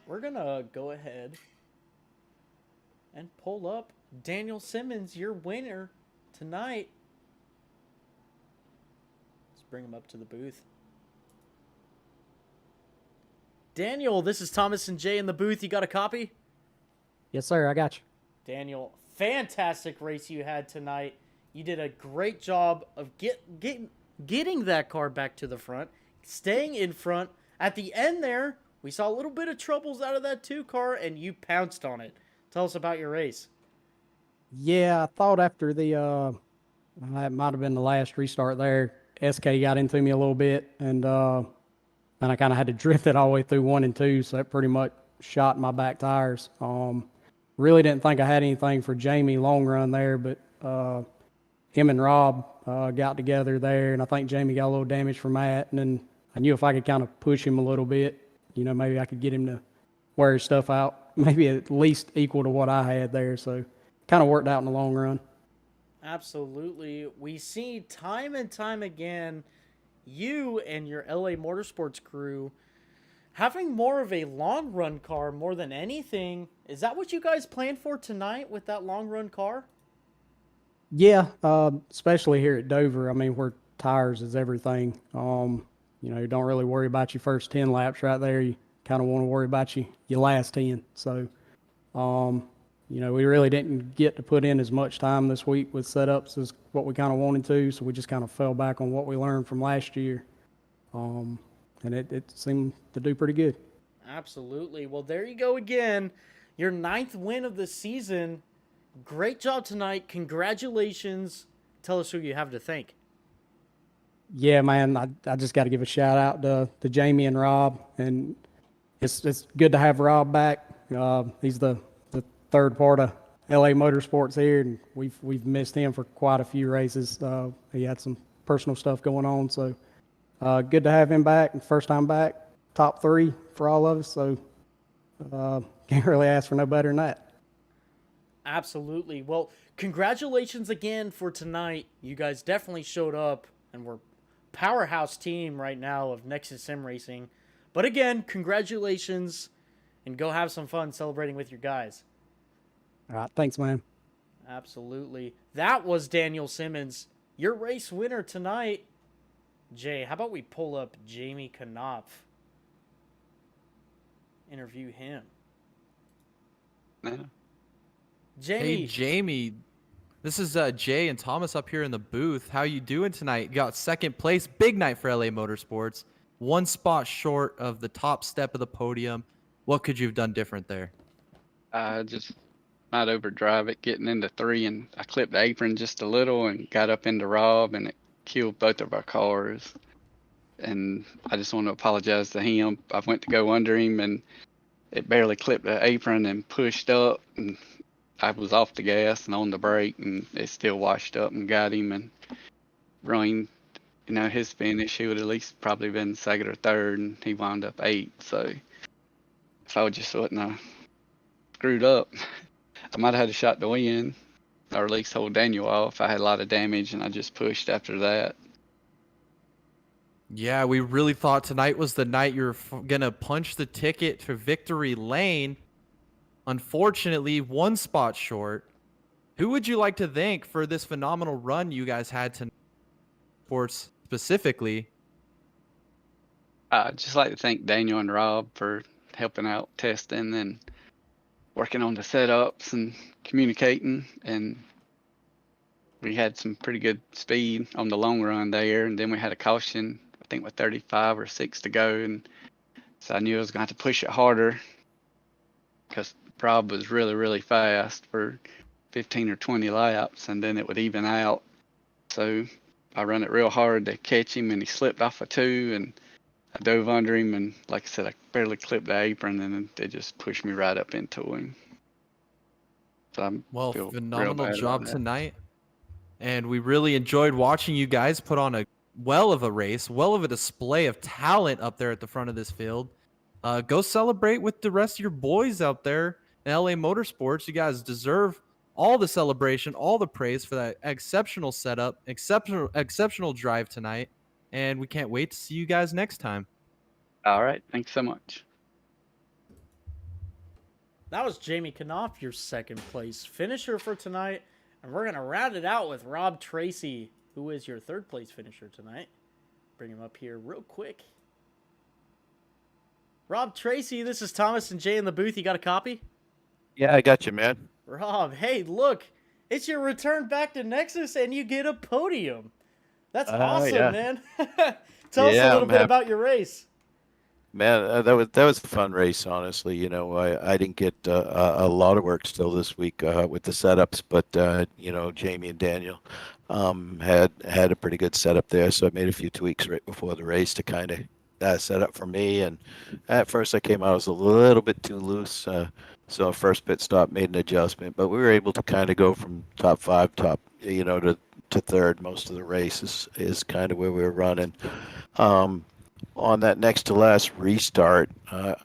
[SPEAKER 1] We're going to go ahead and pull up Daniel Simmons, your winner tonight. Let's bring him up to the booth. Daniel, this is Thomas and Jay in the booth. You got a copy?
[SPEAKER 7] Yes, sir. I got you.
[SPEAKER 1] Daniel, fantastic race you had tonight. You did a great job of getting that car back to the front, staying in front. At the end there, we saw a little bit of troubles out of that 2 car, and you pounced on it. Tell us about your race.
[SPEAKER 7] Yeah, I thought after the it might have been the last restart there, SK got into me a little bit, and I kind of had to drift it all the way through 1 and 2, so that pretty much shot my back tires. Really didn't think I had anything for Jamie long run there, but him and Rob got together there, and I think Jamie got a little damage from that, and then I knew if I could kind of push him a little bit, maybe I could get him to wear his stuff out, maybe at least equal to what I had there. So kind of worked out in the long run.
[SPEAKER 1] Absolutely. We see time and time again you and your LA Motorsports crew having more of a long run car more than anything. Is that what you guys planned for tonight with that long run car?
[SPEAKER 7] Yeah, especially here at Dover. I mean, where tires is everything. You don't really worry about your first 10 laps right there. You kind of want to worry about your last 10. So, we really didn't get to put in as much time this week with setups as what we kind of wanted to. So we just kind of fell back on what we learned from last year. And it seemed to do pretty good.
[SPEAKER 1] Absolutely. Well, there you go again. Your 9th win of the season. Great job tonight. Congratulations. Tell us who you have to thank.
[SPEAKER 7] Yeah, man, I just got to give a shout out to Jamie and Rob, and it's good to have Rob back. He's the third part of LA Motorsports here, and we've missed him for quite a few races. He had some personal stuff going on, so good to have him back. First time back, top 3 for all of us. So can't really ask for no better than that.
[SPEAKER 1] Absolutely. Well, congratulations again for tonight. You guys definitely showed up, and we're powerhouse team right now of Nexus Sim Racing. But again, congratulations, and go have some fun celebrating with your guys.
[SPEAKER 7] All right, thanks, man.
[SPEAKER 1] Absolutely. That was Daniel Simmons, your race winner tonight. Jay, how about we pull up Jamie Knopf? Interview him.
[SPEAKER 8] Yeah.
[SPEAKER 1] Jamie.
[SPEAKER 2] Hey, Jamie. This is Jay and Thomas up here in the booth. How you doing tonight? You got second place. Big night for LA Motorsports. 1 spot short of the top step of the podium. What could you have done different there?
[SPEAKER 8] I just might overdrive it getting into 3, and I clipped the apron just a little and got up into Rob, and it killed both of our cars. And I just want to apologize to him. I went to go under him, and it barely clipped the apron and pushed up, and I was off the gas and on the brake, and it still washed up and got him and ruined, his finish. He would at least probably been second or third, and he wound up 8th. So if I just wouldn't have screwed up, I might have had a shot to win, or at least hold Daniel off. I had a lot of damage, and I just pushed after that.
[SPEAKER 2] Yeah, we really thought tonight was the night you were going to punch the ticket to victory lane. Unfortunately, 1 spot short. Who would you like to thank for this phenomenal run you guys had tonight? Sports specifically.
[SPEAKER 8] I'd just like to thank Daniel and Rob for helping out, testing, and working on the setups and communicating. And we had some pretty good speed on the long run there. And then we had a caution, I think with 35 or 6 to go. And so I knew I was going to have to push it harder because Rob was really, really fast for 15 or 20 laps, and then it would even out. So I run it real hard to catch him, and he slipped off a 2, and I dove under him, and like I said, I barely clipped the apron, and then they just pushed me right up into him. So I
[SPEAKER 2] Well,
[SPEAKER 8] feel real
[SPEAKER 2] phenomenal
[SPEAKER 8] bad
[SPEAKER 2] job
[SPEAKER 8] about that.
[SPEAKER 2] tonight. And we really enjoyed watching you guys put on a well of a race, well of a display of talent up there at the front of this field. Go celebrate with the rest of your boys out there in LA Motorsports. You guys deserve all the celebration, all the praise for that exceptional setup, exceptional drive tonight. And we can't wait to see you guys next time.
[SPEAKER 8] All right, thanks so much.
[SPEAKER 1] That was Jamie Knopf, your second place finisher for tonight. And we're going to round it out with Rob Tracy, who is your third place finisher tonight. Bring him up here real quick. Rob Tracy, this is Thomas and Jay in the booth. You got a copy?
[SPEAKER 9] Yeah, I got you, man.
[SPEAKER 1] Rob, hey, look. It's your return back to Nexus, and you get a podium. That's awesome,
[SPEAKER 9] yeah.
[SPEAKER 1] man. Tell us a
[SPEAKER 9] Yeah,
[SPEAKER 1] little
[SPEAKER 9] I'm
[SPEAKER 1] bit
[SPEAKER 9] happy.
[SPEAKER 1] about your race.
[SPEAKER 9] Man, that was a fun race, honestly. You know, I didn't get a lot of work still this week with the setups, but you know, Jamie and Daniel had a pretty good setup there, so I made a few tweaks right before the race to kind of set up for me. And at first, I came out I was a little bit too loose, so first pit stop made an adjustment, but we were able to kind of go from top 5, you know, to third most of the race is kind of where we were running. On that next to last restart,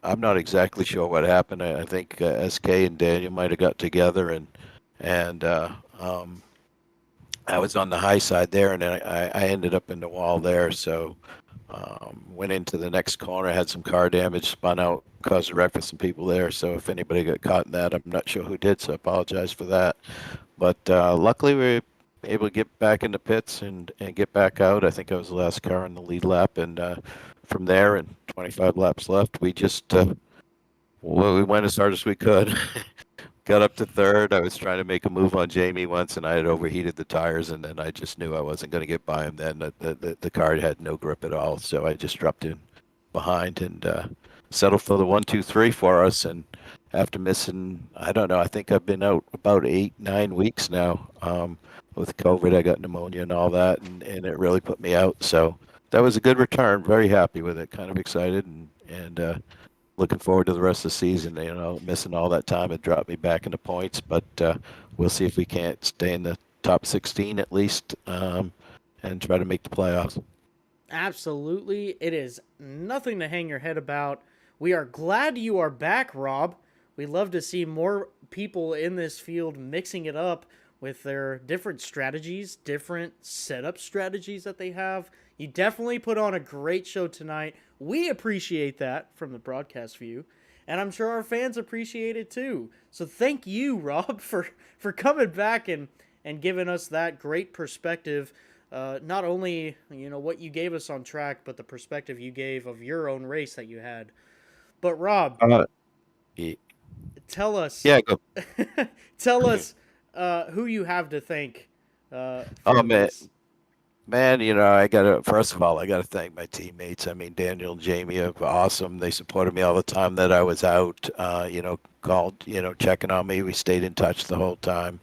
[SPEAKER 9] I'm not exactly sure what happened. I think SK and Daniel might have got together, and I was on the high side there, and then I ended up in the wall there. So went into the next corner, had some car damage, spun out, caused a wreck for some people there. So if anybody got caught in that, I'm not sure who did. So I apologize for that. But luckily we were able to get back in the pits and get back out. I think I was the last car on the lead lap, and from there, and 25 laps left, we just we went as hard as we could. Got up to third. I was trying to make a move on Jamie once, and I had overheated the tires, and then I just knew I wasn't going to get by him. Then the car had no grip at all, so I just dropped in behind and settled for the 1, 2, 3 for us. And after missing, I don't know, I think I've been out about 8, 9 weeks now. With COVID, I got pneumonia and all that, and it really put me out. So that was a good return. Very happy with it. Kind of excited and looking forward to the rest of the season. You know, missing all that time, it dropped me back into points, but we'll see if we can't stay in the top 16 at least and try to make the playoffs.
[SPEAKER 1] Absolutely. It is nothing to hang your head about. We are glad you are back, Rob. We love to see more people in this field mixing it up with their different strategies, different setup strategies that they have. You definitely put on a great show tonight. We appreciate that from the broadcast view, and I'm sure our fans appreciate it too. So thank you, Rob, for coming back and giving us that great perspective. Not only, you know, what you gave us on track, but the perspective you gave of your own race that you had. But Rob,
[SPEAKER 9] Yeah,
[SPEAKER 1] tell us,
[SPEAKER 9] go.
[SPEAKER 1] tell us who you have to thank. For
[SPEAKER 9] Oh, man.
[SPEAKER 1] this.
[SPEAKER 9] Man, you know, first of all, I gotta thank my teammates. I mean, Daniel and Jamie are awesome. They supported me all the time that I was out, you know, called, you know, checking on me. We stayed in touch the whole time.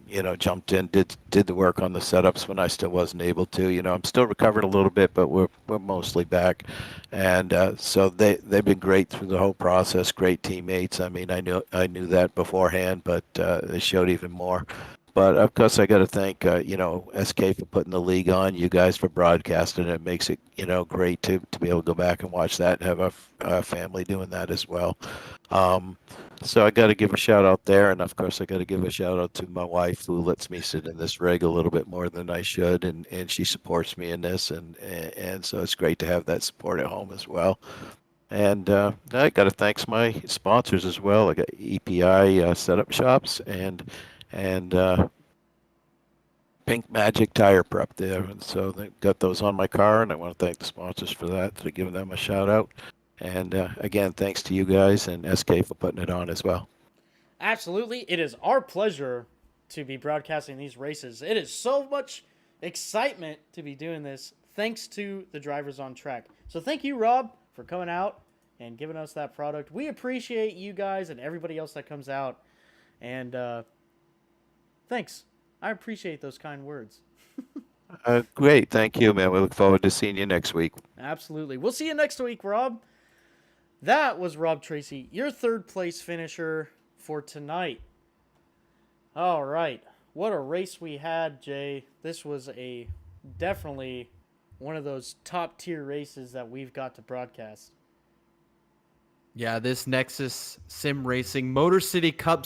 [SPEAKER 9] You know, jumped in, did the work on the setups when I still wasn't able to. You know, I'm still recovering a little bit, but we're mostly back. And so they've been great through the whole process, great teammates. I mean, I knew that beforehand, but they showed even more. But of course, I got to thank you know, SK for putting the league on, you guys for broadcasting. It makes it, you know, great to be able to go back and watch that and have our family doing that as well. So I got to give a shout out there, and of course, I got to give a shout out to my wife who lets me sit in this rig a little bit more than I should, and she supports me in this, and so it's great to have that support at home as well. And I got to thank my sponsors as well. I got EPI setup shops and Pink Magic Tire Prep there. And so they got those on my car, and I want to thank the sponsors for that, for giving them a shout out. And again, thanks to you guys and SK for putting it on as well.
[SPEAKER 1] Absolutely. It is our pleasure to be broadcasting these races. It is so much excitement to be doing this thanks to the drivers on track. So thank you, Rob, for coming out and giving us that product. We appreciate you guys and everybody else that comes out. And thanks. I appreciate those kind words.
[SPEAKER 9] Great. Thank you, man. We look forward to seeing you next week.
[SPEAKER 1] Absolutely. We'll see you next week, Rob. That was Rob Tracy, your third place finisher for tonight. All right. What a race we had, Jay. This was definitely one of those top tier races that we've got to broadcast.
[SPEAKER 2] Yeah, this Nexus Sim Racing Motor City Cup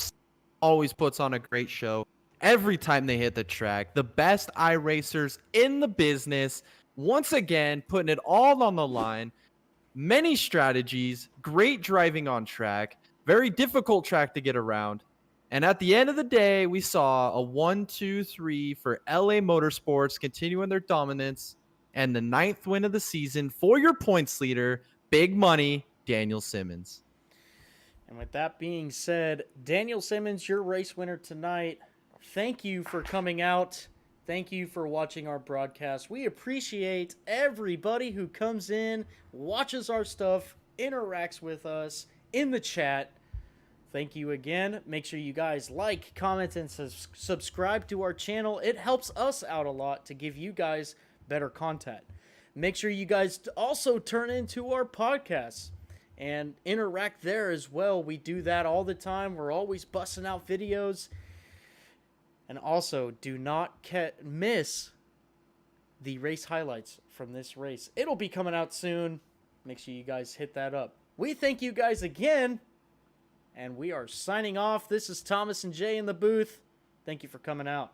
[SPEAKER 2] always puts on a great show. Every time they hit the track, the best iRacers in the business, once again, putting it all on the line. Many strategies, great driving on track, very difficult track to get around. And at the end of the day, we saw a 1-2-3 for LA Motorsports continuing their dominance and the 9th win of the season for your points leader, big money, Daniel Simmons.
[SPEAKER 1] And with that being said, Daniel Simmons, your race winner tonight. Thank you for coming out. Thank you for watching our broadcast. We appreciate everybody who comes in, watches our stuff, interacts with us in the chat. Thank you again. Make sure you guys like, comment, and subscribe to our channel. It helps us out a lot to give you guys better content. Make sure you guys also turn into our podcasts and interact there as well. We do that all the time. We're always busting out videos. And also, do not miss the race highlights from this race. It'll be coming out soon. Make sure you guys hit that up. We thank you guys again. And we are signing off. This is Thomas and Jay in the booth. Thank you for coming out.